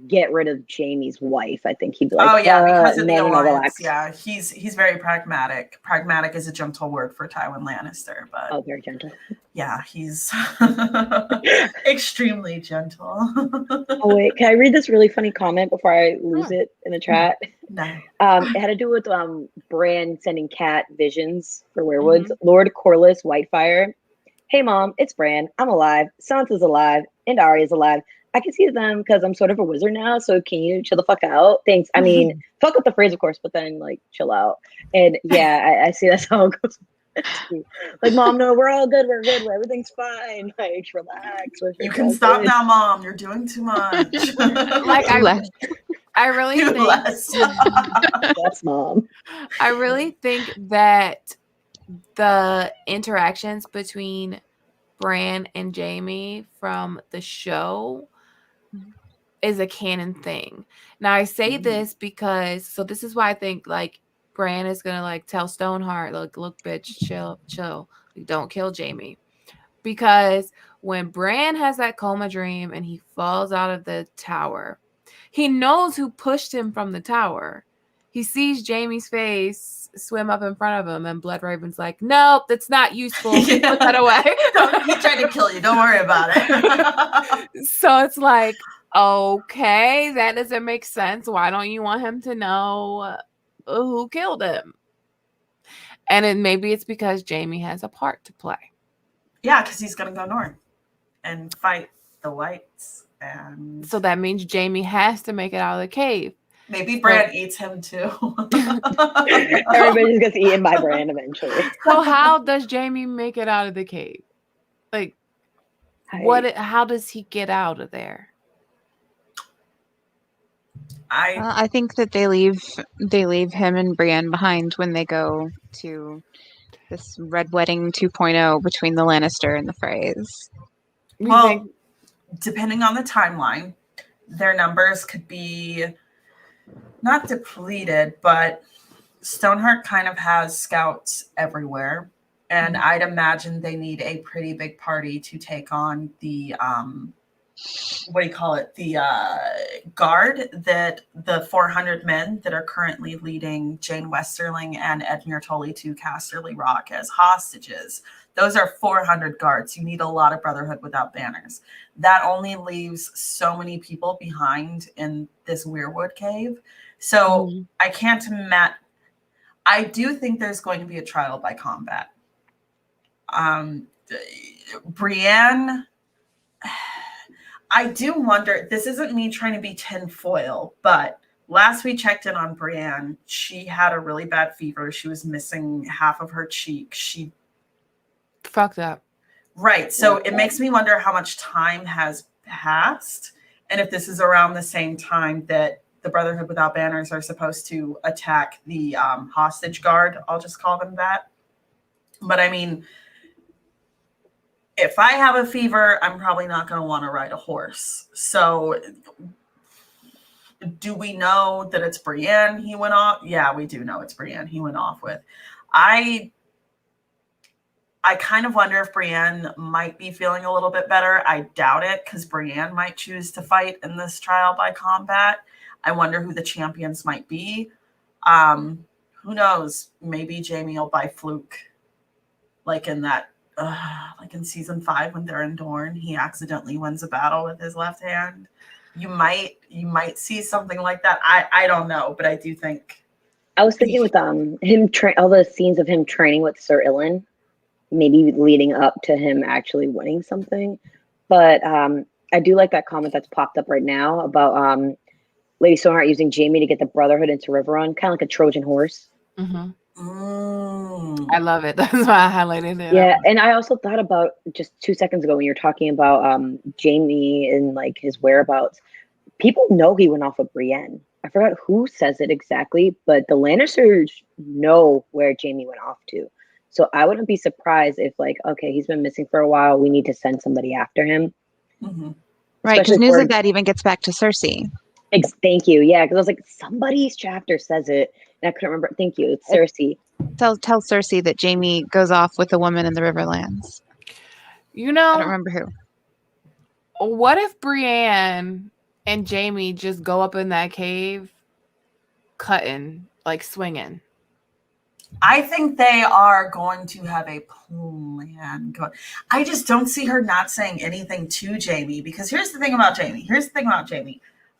get rid of Jamie's wife. I think he'd be like, because of the no, alliance. relax. Yeah, he's very pragmatic. Pragmatic is a gentle word for Tywin Lannister, but Oh, very gentle. yeah, he's extremely gentle. Oh wait, can I read this really funny comment before I lose it in the chat? No. It had to do with Bran sending Cat visions for werewolves. Lord Corlys Whitefire. Hey mom, it's Bran. I'm alive. Sansa's alive. And Arya's alive. I can see them because I'm sort of a wizard now. So can you chill the fuck out? Thanks. I mean, fuck with the phrase, of course, but then like chill out. And yeah, I see that's how it goes. Like, mom, no, we're all good. We're good. Everything's fine. Like, relax. You can stop now, mom. You're doing too much. Like I really Do think less. That's mom. I really think that the interactions between Bran and Jamie from the show is a canon thing. Now I say this because this is why I think like Bran is gonna like tell Stoneheart, look, bitch, chill. Like, don't kill Jamie. Because when Bran has that coma dream and he falls out of the tower, he knows who pushed him from the tower. He sees Jamie's face swim up in front of him, and Bloodraven's like, nope, that's not useful. Put that away. He tried to kill you. Don't worry about it. So it's like, okay, that doesn't make sense. Why don't you want him to know who killed him? And maybe it's because Jamie has a part to play. Yeah, because he's going to go north and fight the whites. And so that means Jamie has to make it out of the cave. Maybe Bran eats him too. Everybody's gets eaten by Bran eventually. So how does Jamie make it out of the cave? Like, how does he get out of there? I think that they leave him and Brienne behind when they go to this Red Wedding 2.0 between the Lannister and the Freys. Well, depending on the timeline, their numbers could be not depleted, but Stoneheart kind of has scouts everywhere. And I'd imagine they need a pretty big party to take on the what do you call it? The guard that the 400 men that are currently leading Jane Westerling and Edmure Tully to Casterly Rock as hostages. Those are 400 guards. You need a lot of Brotherhood without banners. That only leaves so many people behind in this Weirwood cave. So I can't imagine. I do think there's going to be a trial by combat. Brienne, I do wonder, this isn't me trying to be tinfoil, but last we checked in on Brienne, she had a really bad fever. She was missing half of her cheek. She fucked up. Right. So it makes me wonder how much time has passed and if this is around the same time that the Brotherhood without banners are supposed to attack the hostage guard. I'll just call them that. But I mean, if I have a fever, I'm probably not going to want to ride a horse. So do we know that it's Brienne he went off? Yeah, we do know it's Brienne he went off with. I kind of wonder if Brienne might be feeling a little bit better. I doubt it because Brienne might choose to fight in this trial by combat. I wonder who the champions might be. Who knows? Maybe Jaime will buy Fluke. Like in that, like in season 5 when they're in Dorne, he accidentally wins a battle with his left hand. You might see something like that. I don't know, but I do think. I was thinking with him all the scenes of him training with Sir Ilyn, maybe leading up to him actually winning something. But I do like that comment that's popped up right now about Lady Stoneheart using Jaime to get the Brotherhood into Riverrun, kind of like a Trojan horse. Mm-hmm. I love it. That's why I highlighted it. Yeah, and I also thought about just 2 seconds ago when you were talking about Jaime and like his whereabouts. People know he went off with Brienne. I forgot who says it exactly, but the Lannisters know where Jaime went off to. So I wouldn't be surprised if, like, okay, he's been missing for a while. We need to send somebody after him. Mm-hmm. Right, because news like that even gets back to Cersei. Thank you. Yeah, because I was like, somebody's chapter says it, and I couldn't remember. Thank you. It's Cersei. Tell Cersei that Jaime goes off with a woman in the Riverlands. You know, I don't remember who. What if Brienne and Jaime just go up in that cave, cutting, like swinging? I think they are going to have a plan going. I just don't see her not saying anything to Jaime because here's the thing about Jaime.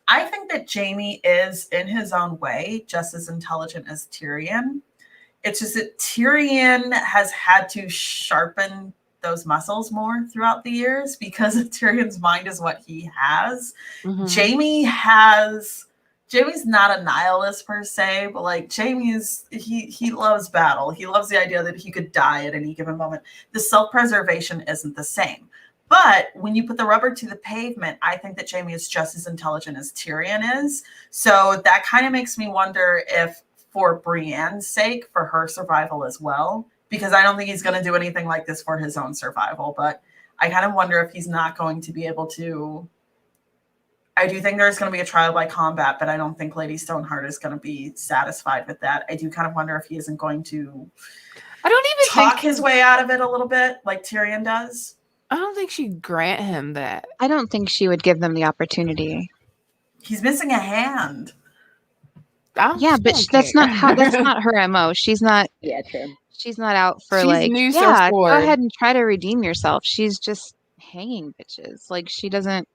I think that Jaime is, in his own way, just as intelligent as Tyrion. It's just that Tyrion has had to sharpen those muscles more throughout the years because Tyrion's mind is what he has. Mm-hmm. Jaime's not a nihilist per se, but like he loves battle. He loves the idea that he could die at any given moment. The self-preservation isn't the same. But when you put the rubber to the pavement, I think that Jaime is just as intelligent as Tyrion is. So that kind of makes me wonder if, for Brienne's sake, for her survival as well, because I don't think he's going to do anything like this for his own survival. But I kind of wonder if he's not going to be able to. I do think there's going to be a trial by combat, but I don't think Lady Stoneheart is going to be satisfied with that. I do kind of wonder if he isn't going to talk his way out of it a little bit like Tyrion does. I don't think she'd grant him that. I don't think she would give them the opportunity. He's missing a hand. Yeah, but that's not her MO. She's not. Yeah, true. She's not out for go ahead and try to redeem yourself. She's just hanging bitches. Like she doesn't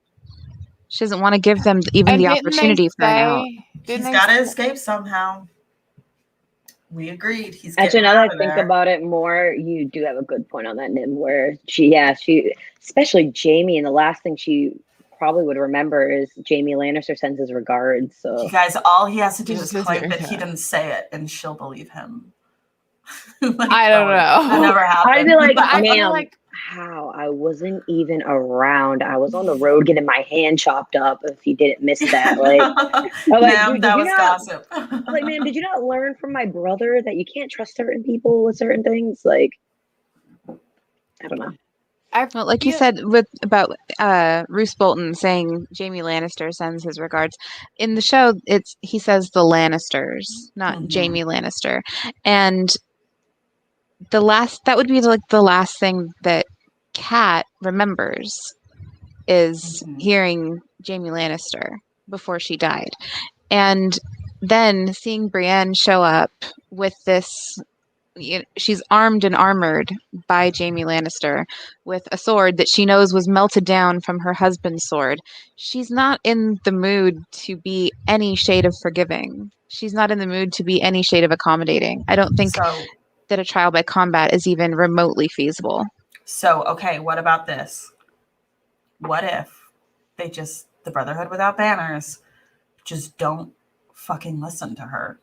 want to give them even the opportunity for an out. He's got to escape somehow. We agreed. He's actually, now that I think about it more, you do have a good point on that, Nim, where she, especially Jaime, and the last thing she probably would remember is Jaime Lannister sends his regards. So you guys, all he has to do is claim that he didn't say it, and she'll believe him. I don't know. That never happened. I'd be like, ma'am, how? I wasn't even around. I was on the road getting my hand chopped up. If you didn't miss that, ma'am, that was gossip. I was like, ma'am, did you not learn from my brother that you can't trust certain people with certain things? Like, I don't know. Well, like you said about Roose Bolton saying Jaime Lannister sends his regards. In the show, he says the Lannisters, not Jaime Lannister, and that would be like the last thing that Cat remembers is Mhm. hearing Jaime Lannister before she died. And then seeing Brienne show up with this, she's armed and armored by Jaime Lannister with a sword that she knows was melted down from her husband's sword. She's not in the mood to be any shade of forgiving. She's not in the mood to be any shade of accommodating. I don't think So, that a trial by combat is even remotely feasible. okay, what about this? What if the Brotherhood without banners just don't fucking listen to her?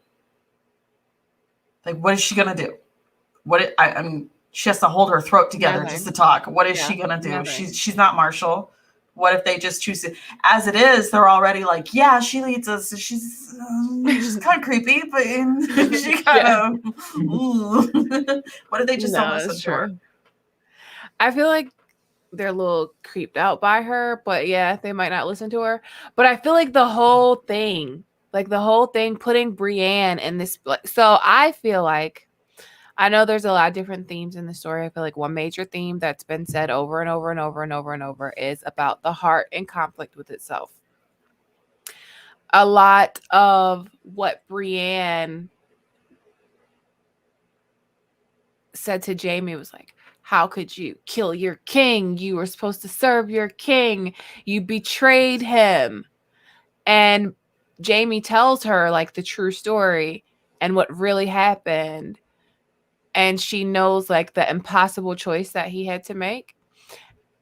Like, what is she gonna do? I mean, she has to hold her throat together Nothing. just to talk. What is Yeah, she gonna do? nothing. She's not Marshall. What if they just choose to? As it is, they're already like, yeah, she leads us. She's kind of creepy, but she kind of. What if they just don't listen to her? I feel like they're a little creeped out by her, but yeah, they might not listen to her. But I feel like the whole thing, putting Brienne in this. So I feel like, I know there's a lot of different themes in the story. I feel like one major theme that's been said over and over and over and over and over is about the heart in conflict with itself. A lot of what Brienne said to Jaime was like, how could you kill your king? You were supposed to serve your king. You betrayed him. And Jaime tells her like the true story and what really happened. And she knows like the impossible choice that he had to make.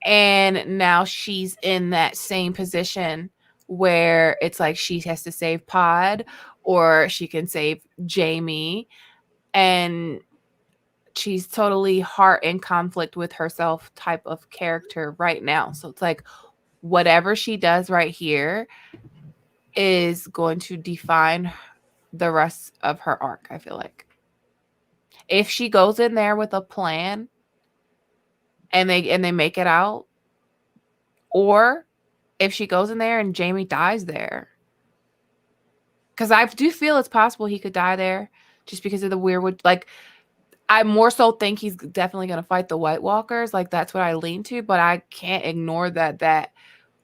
And now she's in that same position where it's like she has to save Pod or she can save Jaime. And she's totally heart in conflict with herself type of character right now. So it's like whatever she does right here is going to define the rest of her arc, I feel like. If she goes in there with a plan and they make it out, or if she goes in there and Jaime dies there. Because I do feel it's possible he could die there just because of the weirwood. Like, I more so think he's definitely going to fight the White Walkers. Like, that's what I lean to. But I can't ignore that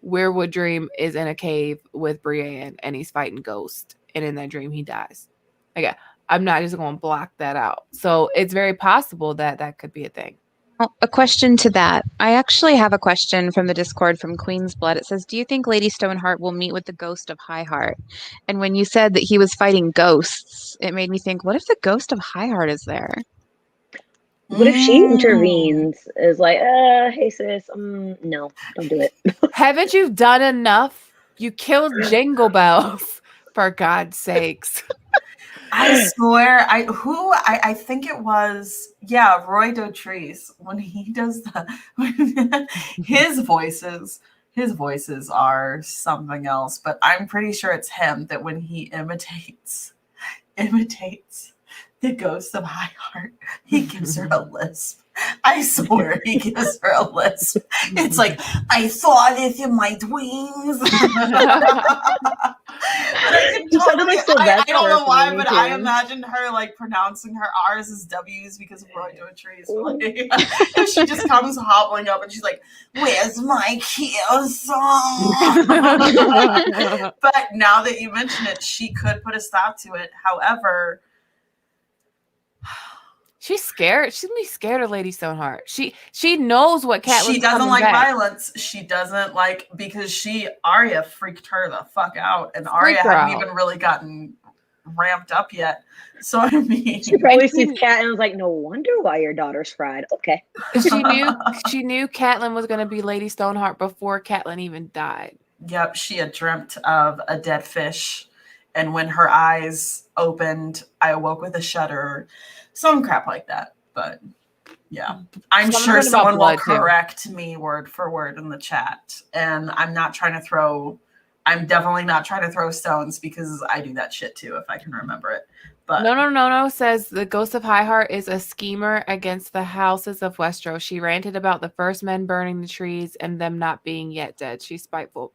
Weirwood dream is in a cave with Brienne and he's fighting Ghost. And in that dream, he dies. Like, I'm not just going to block that out. So it's very possible that that could be a thing. Well, a question to that. I actually have a question from the Discord from Queen's Blood. It says, do you think Lady Stoneheart will meet with the ghost of Highheart? And when you said that he was fighting ghosts, it made me think, what if the ghost of Highheart is there? What if she intervenes? Is like, hey sis, no, don't do it. Haven't you done enough? You killed Jingle Bells, for God's sakes. I swear, I think it was, Roy Dotrice, when he does his voices are something else, but I'm pretty sure it's him that when he imitates the ghost of Highheart, he gives her a lisp. I swear he gives her a lisp. It's like, I saw it in my dreams. But I can totally, I don't know why, but I imagined her like pronouncing her R's as W's because of Roy Dotrice. And she just comes hobbling up and she's like, where's my kill song? But now that you mention it, she could put a stop to it. However, she's scared. She's gonna be scared of Lady Stoneheart. She knows what Catlyn's she doesn't like back. violence. She doesn't like, because Arya freaked her the fuck out, and Arya hadn't even really gotten ramped up yet. So I mean, she probably sees Cat and was like, no wonder why your daughter's fried. Okay. She knew Catlyn was gonna be Lady Stoneheart before Catlyn even died. Yep, she had dreamt of a dead fish, and when her eyes opened, I awoke with a shudder. Some crap like that, but yeah, I'm sure someone will correct me word for word in the chat. And I'm definitely not trying to throw stones because I do that shit too if I can remember it. But No. Says the ghost of Highheart is a schemer against the houses of Westeros. She ranted about the first men burning the trees and them not being yet dead. She's spiteful.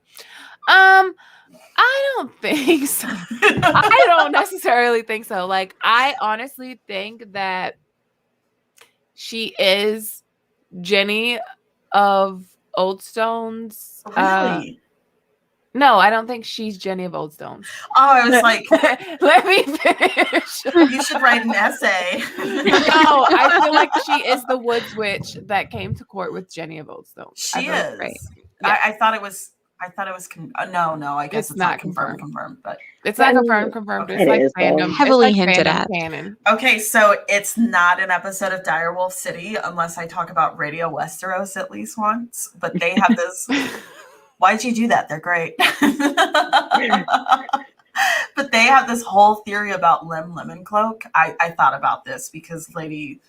I don't think so. I don't necessarily think so. Like, I honestly think that she is Jenny of Oldstones. Really? No, I don't think she's Jenny of Oldstones. Oh, I was like, Let me finish. you should write an essay. No, I feel like she is the Woods Witch that came to court with Jenny of Oldstones. She I is. right. Yeah. I thought it was. No. I guess it's not confirmed. But it's not confirmed. It's It like is, though. random. Heavily it's like hinted random at. canon. okay, so it's not an episode of Direwolf City unless I talk about Radio Westeros at least once. But they have this. Why'd you do that? They're great. But they have this whole theory about Lemon Cloak. I thought about this because Lady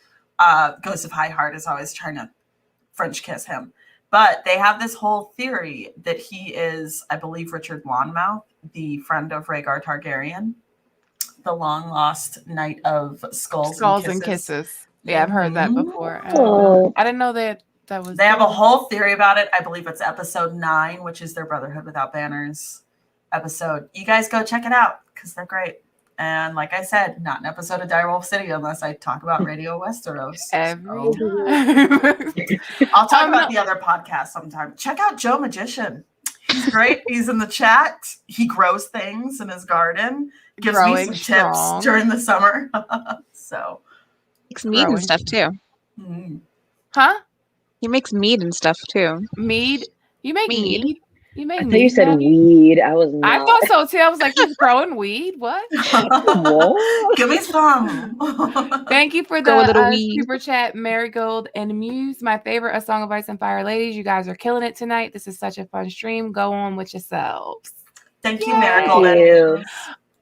Ghost of High Heart is always trying to French kiss him. But they have this whole theory that he is, I believe, Richard Lonmouth, the friend of Rhaegar Targaryen, the long lost knight of Skulls and Kisses. Yeah, I've heard that before. Oh. I didn't know that was. They have a whole theory about it. I believe it's episode 9, which is their Brotherhood Without Banners episode. You guys go check it out because they're great. And like I said, not an episode of Direwolf City unless I talk about Radio Westeros. Every So, time. I'll talk about the other podcast sometime. Check out Joe Magician. He's great. He's in the chat. He grows things in his garden. Gives me Growing some strong. tips during the summer. So, Makes mead and Growing. stuff too. Huh? He makes mead and stuff too. Mead? You make Mead. mead? You make I mead? thought you said Maggie? weed. I was not. I thought so too. I was like, he's growing weed. What? What? give me some. Thank you for Go a little the weed. super chat, Marigold and Muse. My favorite, A Song of Ice and Fire Ladies. You guys are killing it tonight. This is such a fun stream. Go on with yourselves. Thank you, Yay. Marigold. Thank you.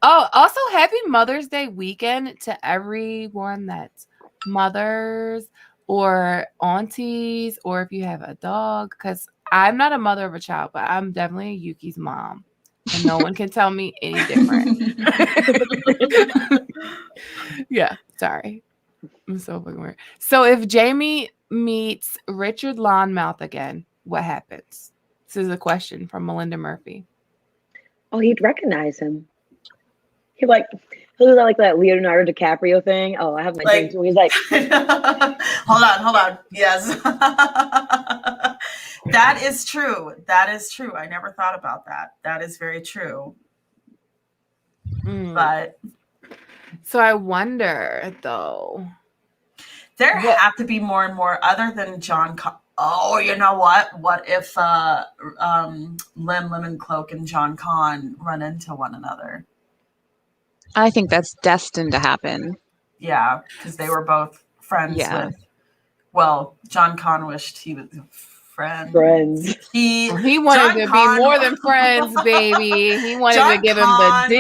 Oh, also happy Mother's Day weekend to everyone that's mothers or aunties, or if you have a dog, because I'm not a mother of a child, but I'm definitely Yuki's mom. And no one can tell me any different. Yeah, sorry. I'm so fucking weird. So if Jamie meets Richard Lonmouth again, what happens? This is a question from Melinda Murphy. Oh, he'd recognize him. He'll do like that Leonardo DiCaprio thing. Oh, I have my thing too. He's like, hold on. Yes. That is true. I never thought about that. That is very true. But so I wonder though. There have to be more and more other than John. Oh, you know what? What if Lemon Cloak and John Con run into one another? I think that's destined to happen. Yeah, because they were both friends Yeah. with. Well, John Con wished he was friends. He wanted John to Con- be more than friends, baby. He wanted John to give Con- him the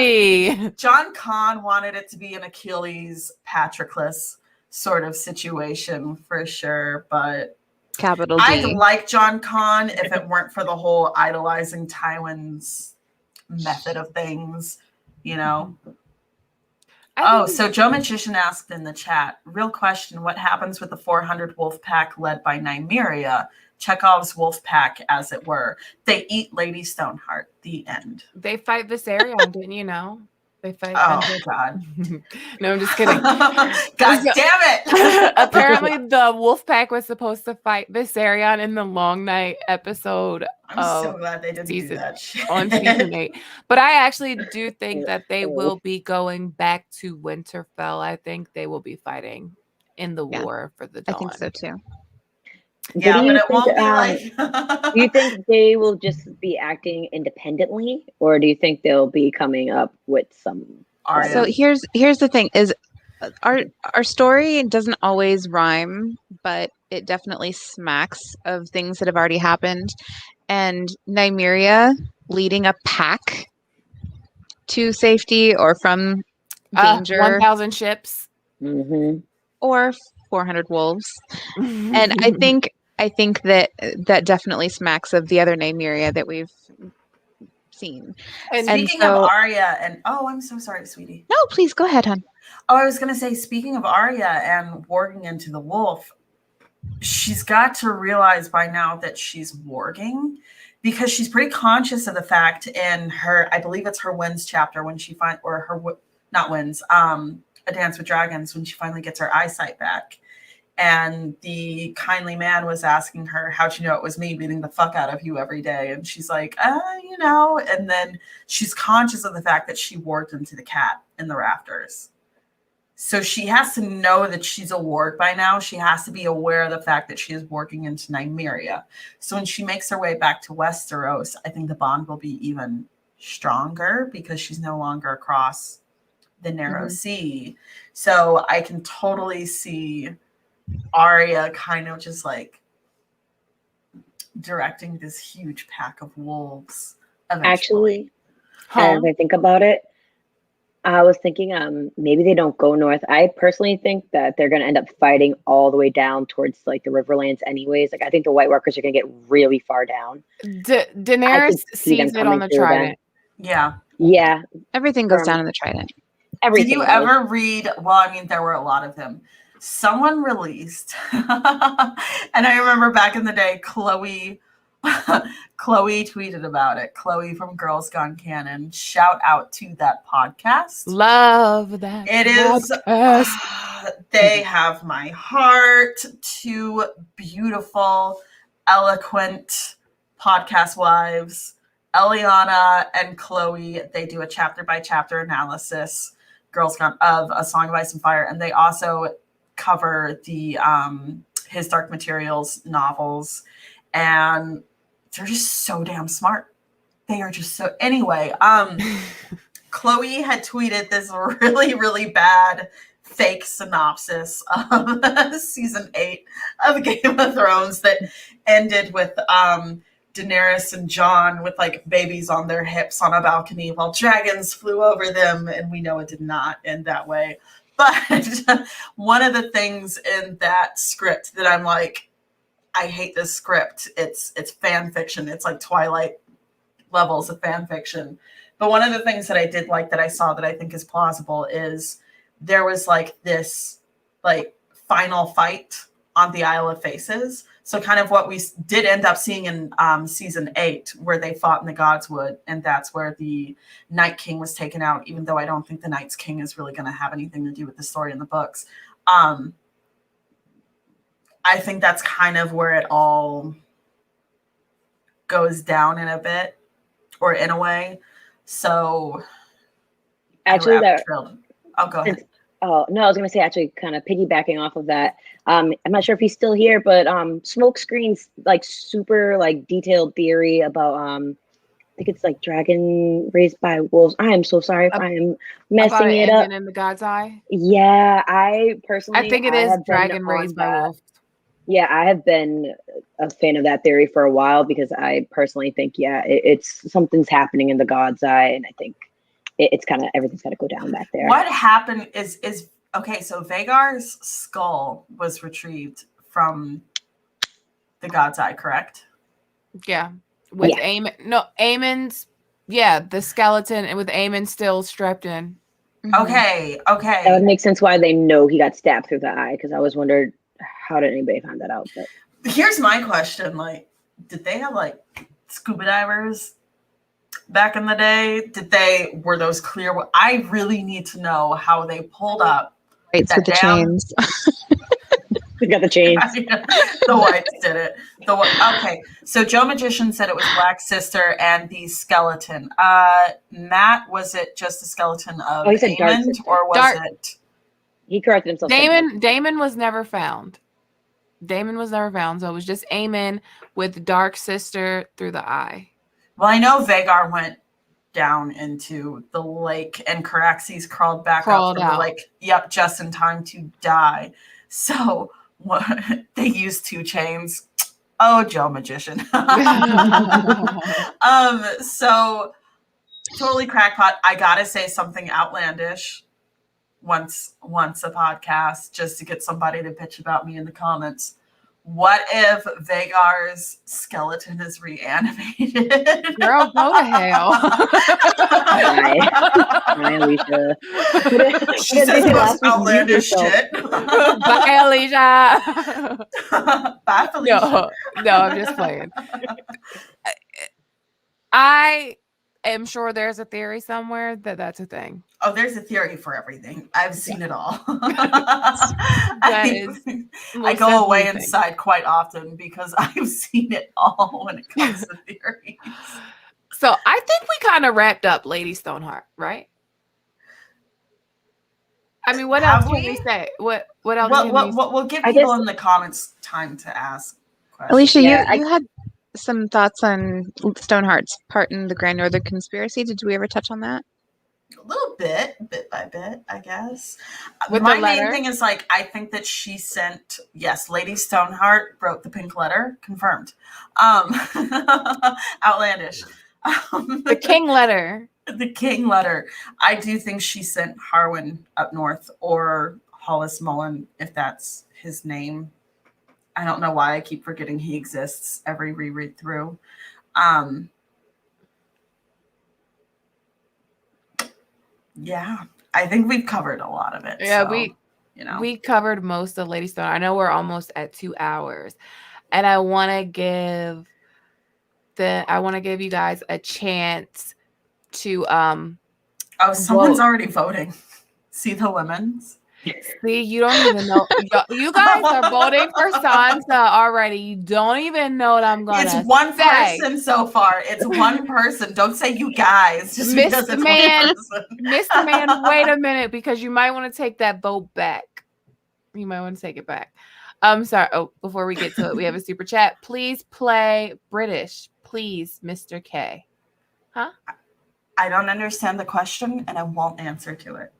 D. John Con wanted it to be an Achilles Patroclus sort of situation for sure, but Capital D. I'd like John Con if it weren't for the whole idolizing Tywin's method of things, you know. So Joe Magician asked in the chat, real question, what happens with the 400 wolf pack led by Nymeria, Chekhov's wolf pack, as it were? They eat Lady Stoneheart. The end. They fight Viserion, didn't you know? They fight. Oh, God. No, I'm just kidding. God damn it. Apparently, the wolf pack was supposed to fight Viserion in the Long Night episode I'm so glad they didn't do that shit. on season 8. But I actually do think that they will be going back to Winterfell. I think they will be fighting in the war for the Dawn. I think so too. Yeah, but it think, won't be like... do you think they will just be acting independently, or do you think they'll be coming up with some? Arya. So here's the thing: is our story doesn't always rhyme, but it definitely smacks of things that have already happened. And Nymeria leading a pack to safety or from danger, 1,000 ships, or 400 wolves, and I think that definitely smacks of the other Nymeria that we've seen. And speaking of Arya, and I'm so sorry, sweetie. No, please go ahead, hon. Oh, I was gonna say, speaking of Arya and warging into the wolf, she's got to realize by now that she's warging, because she's pretty conscious of the fact in her, I believe it's her Winds chapter when she not Winds, A Dance with Dragons, when she finally gets her eyesight back. And the kindly man was asking her, how'd you know it was me beating the fuck out of you every day? And she's like, you know, and then she's conscious of the fact that she warped into the cat in the rafters. So she has to know that she's a ward by now. She has to be aware of the fact that she is working into Nymeria. So when she makes her way back to Westeros, I think the bond will be even stronger because she's no longer across the narrow sea. So I can totally see Arya kind of just like directing this huge pack of wolves. Actually, as I think about it, I was thinking maybe they don't go north. I personally think that they're going to end up fighting all the way down towards like the Riverlands anyways. Like I think the White Walkers are going to get really far down. Daenerys sees it on the Trident. Yeah. Everything goes down in the Trident. Did you ever read, well, I mean, there were a lot of them. Someone released, and I remember back in the day, Chloe tweeted about it. Chloe from Girls Gone Canon. Shout out to that podcast. Love that. It is. They have my heart. Two beautiful, eloquent podcast wives, Lyanna and Chloe. They do a chapter by chapter analysis. Girls Gone of A Song of Ice and Fire, and they also cover the His Dark Materials novels, and they're just so damn smart. They are just so anyway. Chloe had tweeted this really, really bad fake synopsis of season 8 of Game of Thrones that ended with Daenerys and Jon with like babies on their hips on a balcony while dragons flew over them, and we know it did not end that way. But one of the things in that script that I'm like, I hate this script. It's fan fiction. It's like Twilight levels of fan fiction. But one of the things that I did like that I saw that I think is plausible is there was like this like final fight on the Isle of Faces. So kind of what we did end up seeing in season 8, where they fought in the Godswood, and that's where the Night King was taken out, even though I don't think the Night's King is really going to have anything to do with the story in the books. I think that's kind of where it all goes down in a bit, or in a way. So actually, I'll go ahead. Oh, no, I was going to say, actually, kind of piggybacking off of that. I'm not sure if he's still here, but Smokescreen's like super like detailed theory about I think it's like dragon raised by wolves. I am so sorry if I am messing it up. In the God's Eye. Yeah, I think it is dragon raised by wolves. Yeah, I have been a fan of that theory for a while because I personally think, it's something's happening in the God's Eye, and I think it's kind of everything's got to go down back there. What happened is okay. So Vagar's skull was retrieved from the God's Eye, correct? Yeah, with Aemon. No, Aemon's. Yeah, the skeleton, and with Aemon still strapped in. Okay. That would make sense why they know he got stabbed through the eye. Because I was wondering, how did anybody find that out? But here's my question: like, did they have like scuba divers back in the day? Were those clear? I really need to know how they pulled up. Right, with the chains. We got the chains. The whites did it. Okay, so Joe Magician said it was Black Sister and the skeleton. Matt, was it just the skeleton of Aemon, or was it? He corrected himself. Daemon was never found. So it was just Aemon with Dark Sister through the eye. Well, I know Vagar went down into the lake, and Caraxes crawled up from the lake. Yep, just in time to die. So they used 2 chains. Oh, Joe Magician. So totally crackpot. I gotta say something outlandish once a podcast, just to get somebody to bitch about me in the comments. What if Vagar's skeleton is reanimated? Girl, go to hell. Hi, Alicia. She says the most outlandish shit. Bye, Alicia. Bye, Felicia. No, I'm just playing. I am sure there's a theory somewhere that that's a thing. Oh, there's a theory for everything. I've seen it all. Is I most go away definitely a thing. inside quite often because I've seen it all when it comes to theories. So I think we kind of wrapped up Lady Stoneheart, right? I mean, what Have else can we we? say? What else can we We'll give I people guess- in the comments time to ask questions. Alicia, Yeah, you had some thoughts on Stoneheart's part in the Granddaughter conspiracy. Did we ever touch on that? A little bit by bit, I guess. With My the main letter? thing is like I think that she sent Lady Stoneheart wrote the pink letter, confirmed. Outlandish. the king letter? The king letter. I do think she sent Harwin up north or Hollis Mullen, if that's his name. I don't know why I keep forgetting he exists every reread through. Yeah, I think we've covered a lot of it. Yeah, so, we covered most of Lady Stoneheart. I know we're almost at 2 hours, and I want to give you guys a chance to someone's vote. already voting. See the lemons? See, you don't even know. You guys are voting for Sansa already. You don't even know what I'm gonna It's one say. person so far. It's one person. Don't say you guys. Just because Mr. it's Man, one person. Mr. Man, wait a minute, because you might want to take that vote back. You might want to take it back. I'm sorry. Oh, before we get to it, we have a super chat. Please play British, please, Mr. K. Huh? I don't understand the question, and I won't answer to it.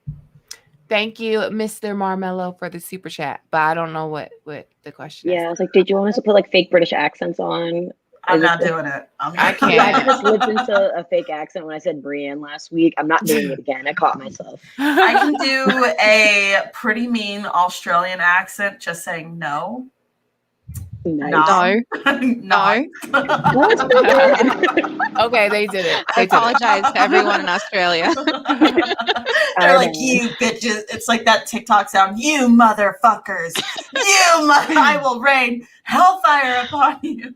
Thank you, Mr. Marmello, for the super chat, but I don't know what the question is. Yeah, I was like, did you want us to put like fake British accents on? I'm not doing it. I can't. Yeah, I just slipped into a fake accent when I said Brienne last week. I'm not doing it again. I caught myself. I can do a pretty mean Australian accent, just saying no. Nice. No. What's the Okay, they did it. I apologize to everyone in Australia. They're like, you bitches. It's like that TikTok sound. You motherfuckers. I will rain hellfire upon you.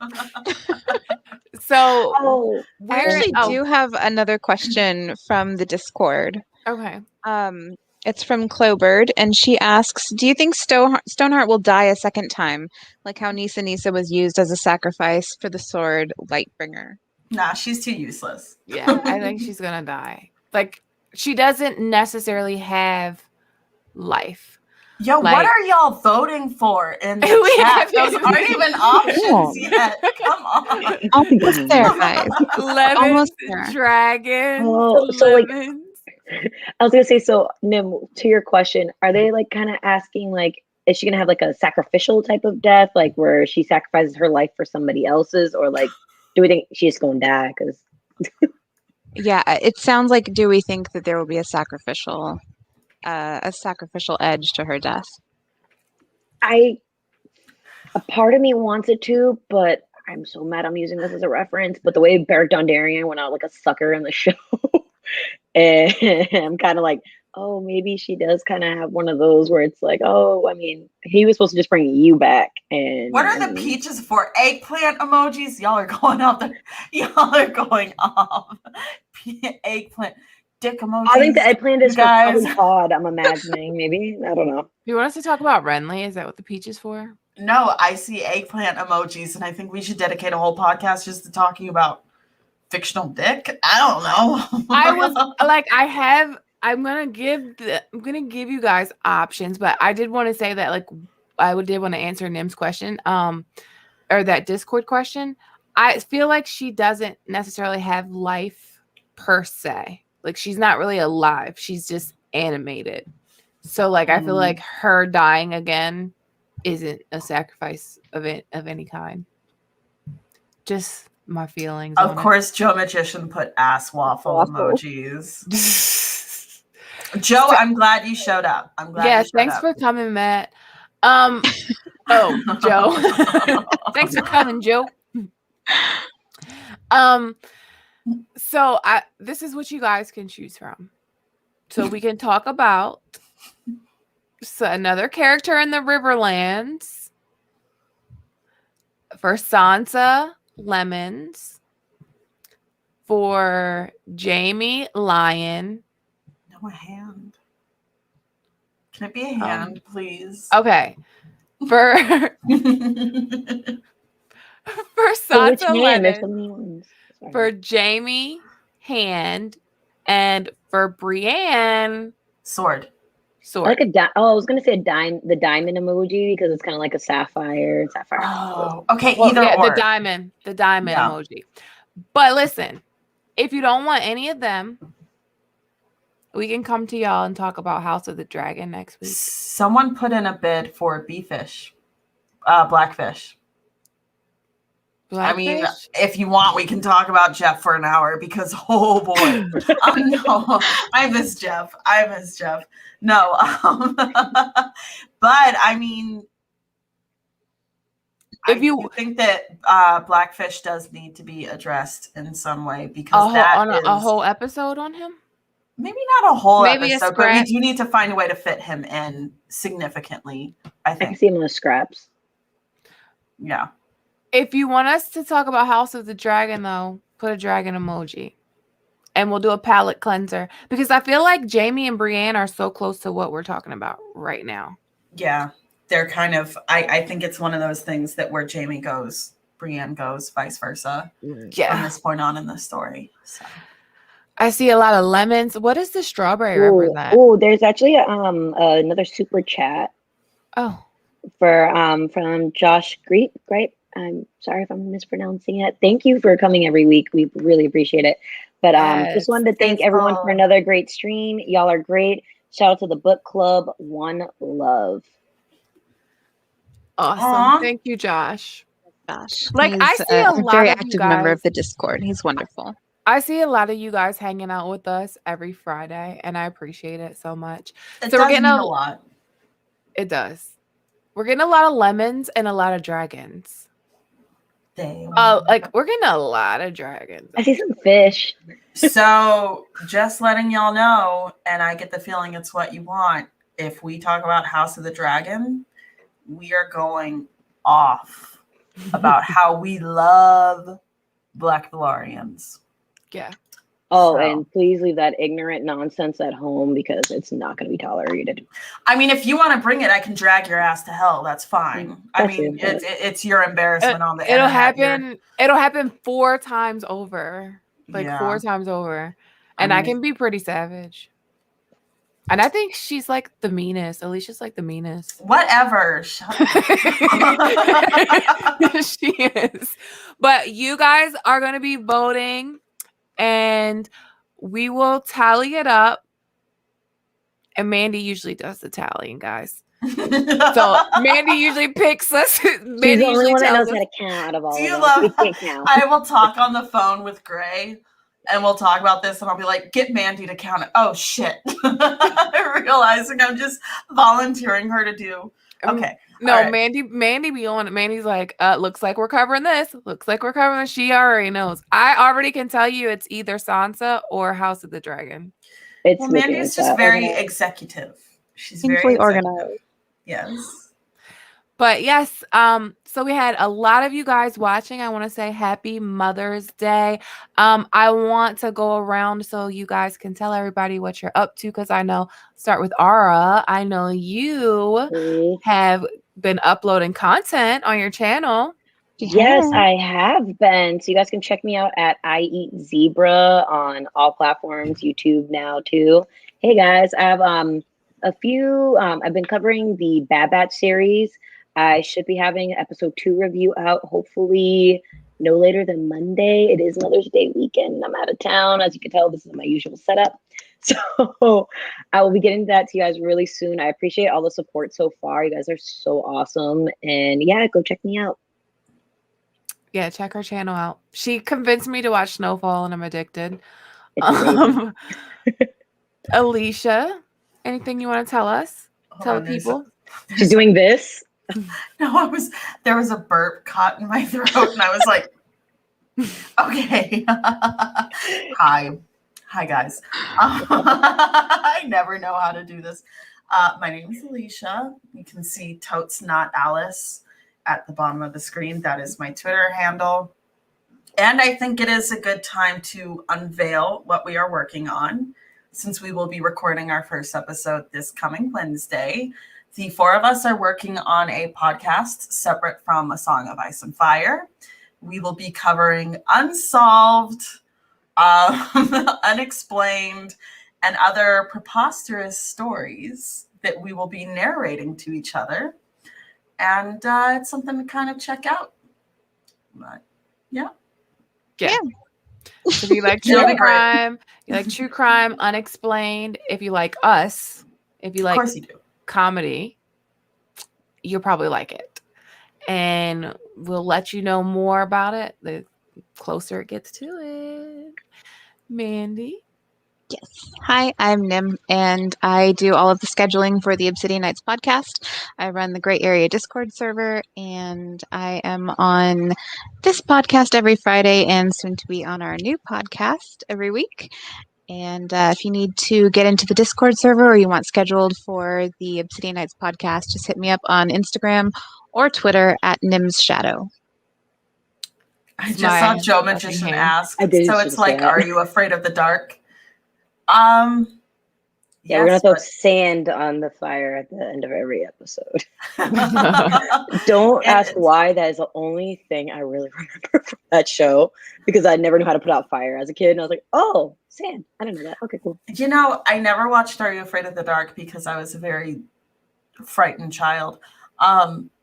So, Oh, I actually do have another question from the Discord. Okay. It's from Clobird, and she asks, do you think Stoneheart will die a second time, like how Nisa was used as a sacrifice for the sword Lightbringer? Nah, she's too useless. Yeah, I think she's gonna die. Like, she doesn't necessarily have life. Yo, what are y'all voting for in the chat? Those aren't even options yet. Come on. Almost there, guys. Lemons, Almost there. dragons, Oh, so like, lemons. I was gonna say, so Nim, to your question, are they like kind of asking like, is she gonna have like a sacrificial type of death, like where she sacrifices her life for somebody else's, or like, do we think she's gonna die? Because yeah, it sounds like. Do we think that there will be a sacrificial edge to her death? a part of me wants it to, but I'm so mad I'm using this as a reference. But the way Beric Dondarrion went out like a sucker in the show. And I'm kind of like, oh, maybe she does kind of have one of those where it's like, oh, I mean, he was supposed to just bring you back. And what are the peaches for? Eggplant emojis? Y'all are going off. Y'all are going off. Eggplant, dick emojis. I think the eggplant is guys. probably odd. I'm imagining, maybe. I don't know. You want us to talk about Renly? Is that what the peach is for? No, I see eggplant emojis, and I think we should dedicate a whole podcast just to talking about fictional dick. I don't know. I was like, I'm gonna give you guys options, but I did want to say that like I did want to answer Nim's question, or that Discord question. I feel like she doesn't necessarily have life per se. Like she's not really alive. She's just animated. So like I feel like her dying again isn't a sacrifice of any kind. Just my feelings. Of course, Joe Magician put ass waffle emojis. Joe, I'm glad you showed up. I'm glad. Yeah, you showed thanks up. for coming, Matt. Oh, Joe. Thanks for coming, Joe. So this is what you guys can choose from. So we can talk about another character in the Riverlands. For Sansa, lemons. For Jamie, lion. No, a hand. Can it be a hand, please? Okay. For For which Sansa, man? There's so Lennon. many ones. Sorry. For Jamie, hand. And for Brienne, Sword. sword. I like I was gonna say the diamond emoji because it's kind of like a sapphire. Oh, okay. Well, Either yeah, or. the diamond Yeah. emoji. But listen, if you don't want any of them, we can come to y'all and talk about House of the Dragon next week. Someone put in a bid for Blackfish. I mean, Blackfish? if you want, we can talk about Jeff for an hour because, oh boy. No, I miss Jeff. No. But I mean, If you do think that Blackfish does need to be addressed in some way a because whole episode on him? maybe not a whole Maybe a episode, but we scrap. do need to find a way to fit him in significantly, I I can think. see him on the scraps. Yeah. If you want us to talk about House of the Dragon, though, put a dragon emoji. And we'll do a palette cleanser. Because I feel like Jamie and Brienne are so close to what we're talking about right now. Yeah. They're kind of, I think it's one of those things that where Jamie goes, Brienne goes, vice versa. From Yeah. this point on in the story. So. I see a lot of lemons. What does the strawberry represent? Oh, there's actually another super chat Oh. from Josh Great. I'm sorry if I'm mispronouncing it. Thank you for coming every week. We really appreciate it. But just wanted to thank everyone for another great stream. Y'all are great. Shout out to the book club. One love. Awesome. Aww. Thank you, Josh. Gosh, Like, I he's see a lot very of you active member guys- of the Discord. He's wonderful. I see a lot of you guys hanging out with us every Friday, and I appreciate it so much. It So we're does getting mean a lot. It does. We're getting a lot of lemons and a lot of dragons. Like we're getting a lot of dragons. I see some fish. So just letting y'all know, and I get the feeling it's what you want. If we talk about House of the Dragon, we are going off about how we love Black Valorians. Yeah. Oh, So. and please leave that ignorant nonsense at home because it's not going to be tolerated. I mean, if you want to bring it, I can drag your ass to hell. That's fine. I mean, it's your embarrassment on the It'll internet. It'll happen 4 times over. Like Yeah. 4 times over. And I can be pretty savage. And I think she's like the meanest. Alicia's like the meanest. Whatever. Shut up. She is. But you guys are going to be voting. And we will tally it up. And Mandy usually does the tallying, guys. So Mandy usually picks us. She's the only one that knows how to count out of all Do you of us. love? We can't count. I will talk on the phone with Gray, and we'll talk about this, and I'll be like, "Get Mandy to count it." Oh shit! Realizing I'm just volunteering her to do. Okay. No, All right. Mandy be on it. Mandy's like, looks like we're covering this. Looks like we're covering this. She already knows. I already can tell you it's either Sansa or House of the Dragon. Well, Mandy's just very executive. She's very organized. Yes. But yes, so we had a lot of you guys watching. I want to say happy Mother's Day. I want to go around so you guys can tell everybody what you're up to because I know, start with Ara. I know you have been uploading content on your channel. Yes, I have been. So you guys can check me out at I Eat Zebra on all platforms, YouTube now too. Hey guys, I have a few. I've been covering the Bad Batch series. I should be having episode 2 review out hopefully no later than Monday. It is Mother's Day weekend. I'm out of town. As you can tell, this is my usual setup. So I will be getting that to you guys really soon. I appreciate all the support so far. You guys are so awesome. And yeah, go check me out. Yeah, check her channel out. She convinced me to watch Snowfall and I'm addicted. Alicia, anything you want to tell us? Tell the people. She's doing this. No, there was a burp caught in my throat, and I was like, okay. Hi guys. I never know how to do this. My name is Alicia. You can see Totes Not Alice at the bottom of the screen. That is my Twitter handle. And I think it is a good time to unveil what we are working on, since we will be recording our first episode this coming Wednesday. The four of us are working on a podcast separate from A Song of Ice and Fire. We will be covering unsolved, unexplained, and other preposterous stories that we will be narrating to each other. And it's something to kind of check out. But, yeah. So if you like true crime, unexplained. If you like us, if you like Of course you do. comedy, you'll probably like it. And we'll let you know more about it the closer it gets to it. Mandy. Yes. Hi, I'm Nim, and I do all of the scheduling for the Obsidian Nights podcast. I run the Gray Area Discord server, and I am on this podcast every Friday and soon to be on our new podcast every week. And if you need to get into the Discord server or you want scheduled for the Obsidian Nights podcast, just hit me up on Instagram or Twitter at Nim's Shadow. I just saw Joe Magician ask. I did So see it's like, that. are you afraid of the dark? Yeah, we're gonna yes, throw sand on the fire at the end of every episode. Don't ask why. That is the only thing I really remember from that show, because I never knew how to put out fire as a kid, and I was like, "Oh, sand! I didn't know that. Okay, cool." You know, I never watched Are You Afraid of the Dark because I was a very frightened child.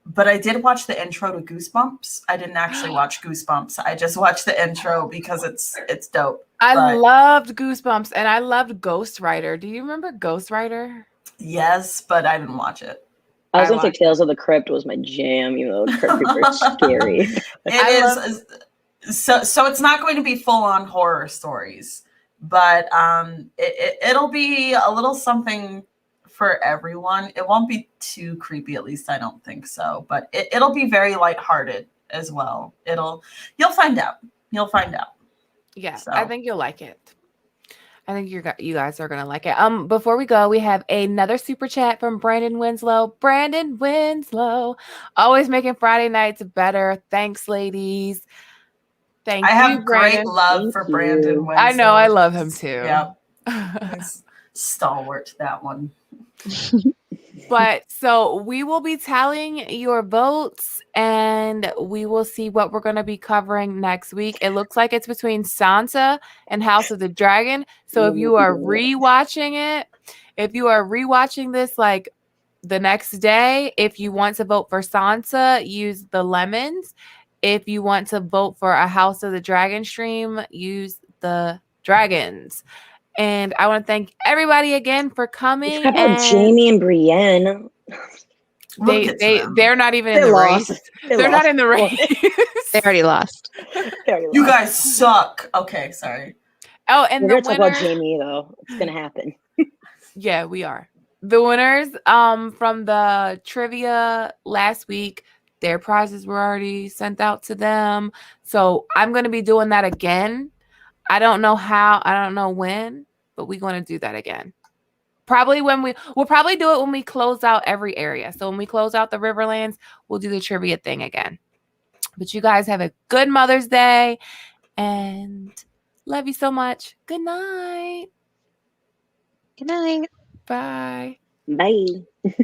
But I did watch the intro to Goosebumps. I didn't actually watch Goosebumps. I just watched the intro because it's dope. I loved Goosebumps, and I loved Ghost Rider. Do you remember Ghost Rider? Yes, but I didn't watch it. I was gonna say Tales of the Crypt was my jam, even though the Crypt Keeper is scary. So it's not going to be full on horror stories, but it'll be a little something for everyone. It won't be too creepy, at least I don't think so. But it'll be very lighthearted as well. You'll find out. You'll find out. Yeah, So. I think you'll like it. I think you guys are gonna like it. Before we go, we have another super chat from Brandon Winslow. Brandon Winslow, always making Friday nights better. Thanks, ladies. Thank you, I have Brandon. great love for Brandon Winslow. I know, I love him too. Yeah, he's stalwart, that one. But so we will be tallying your votes, and we will see what we're going to be covering next week. It looks like it's between Sansa and House of the Dragon. So if you are rewatching this like the next day, if you want to vote for Sansa, use the lemons. If you want to vote for a House of the Dragon stream, use the dragons. And I want to thank everybody again for coming. How about Jamie and Brienne? They're not even in the race. They're not in the race. They already lost. You guys suck. Okay, sorry. Oh, and we're gonna talk about Jamie though. It's gonna happen. Yeah, we are. The winners from the trivia last week, their prizes were already sent out to them. So I'm going to be doing that again. I don't know how, I don't know when, but we're going to do that again. We'll probably do it when we close out every area. So when we close out the Riverlands, we'll do the trivia thing again. But you guys have a good Mother's Day and love you so much. Good night. Good night. Bye. Bye.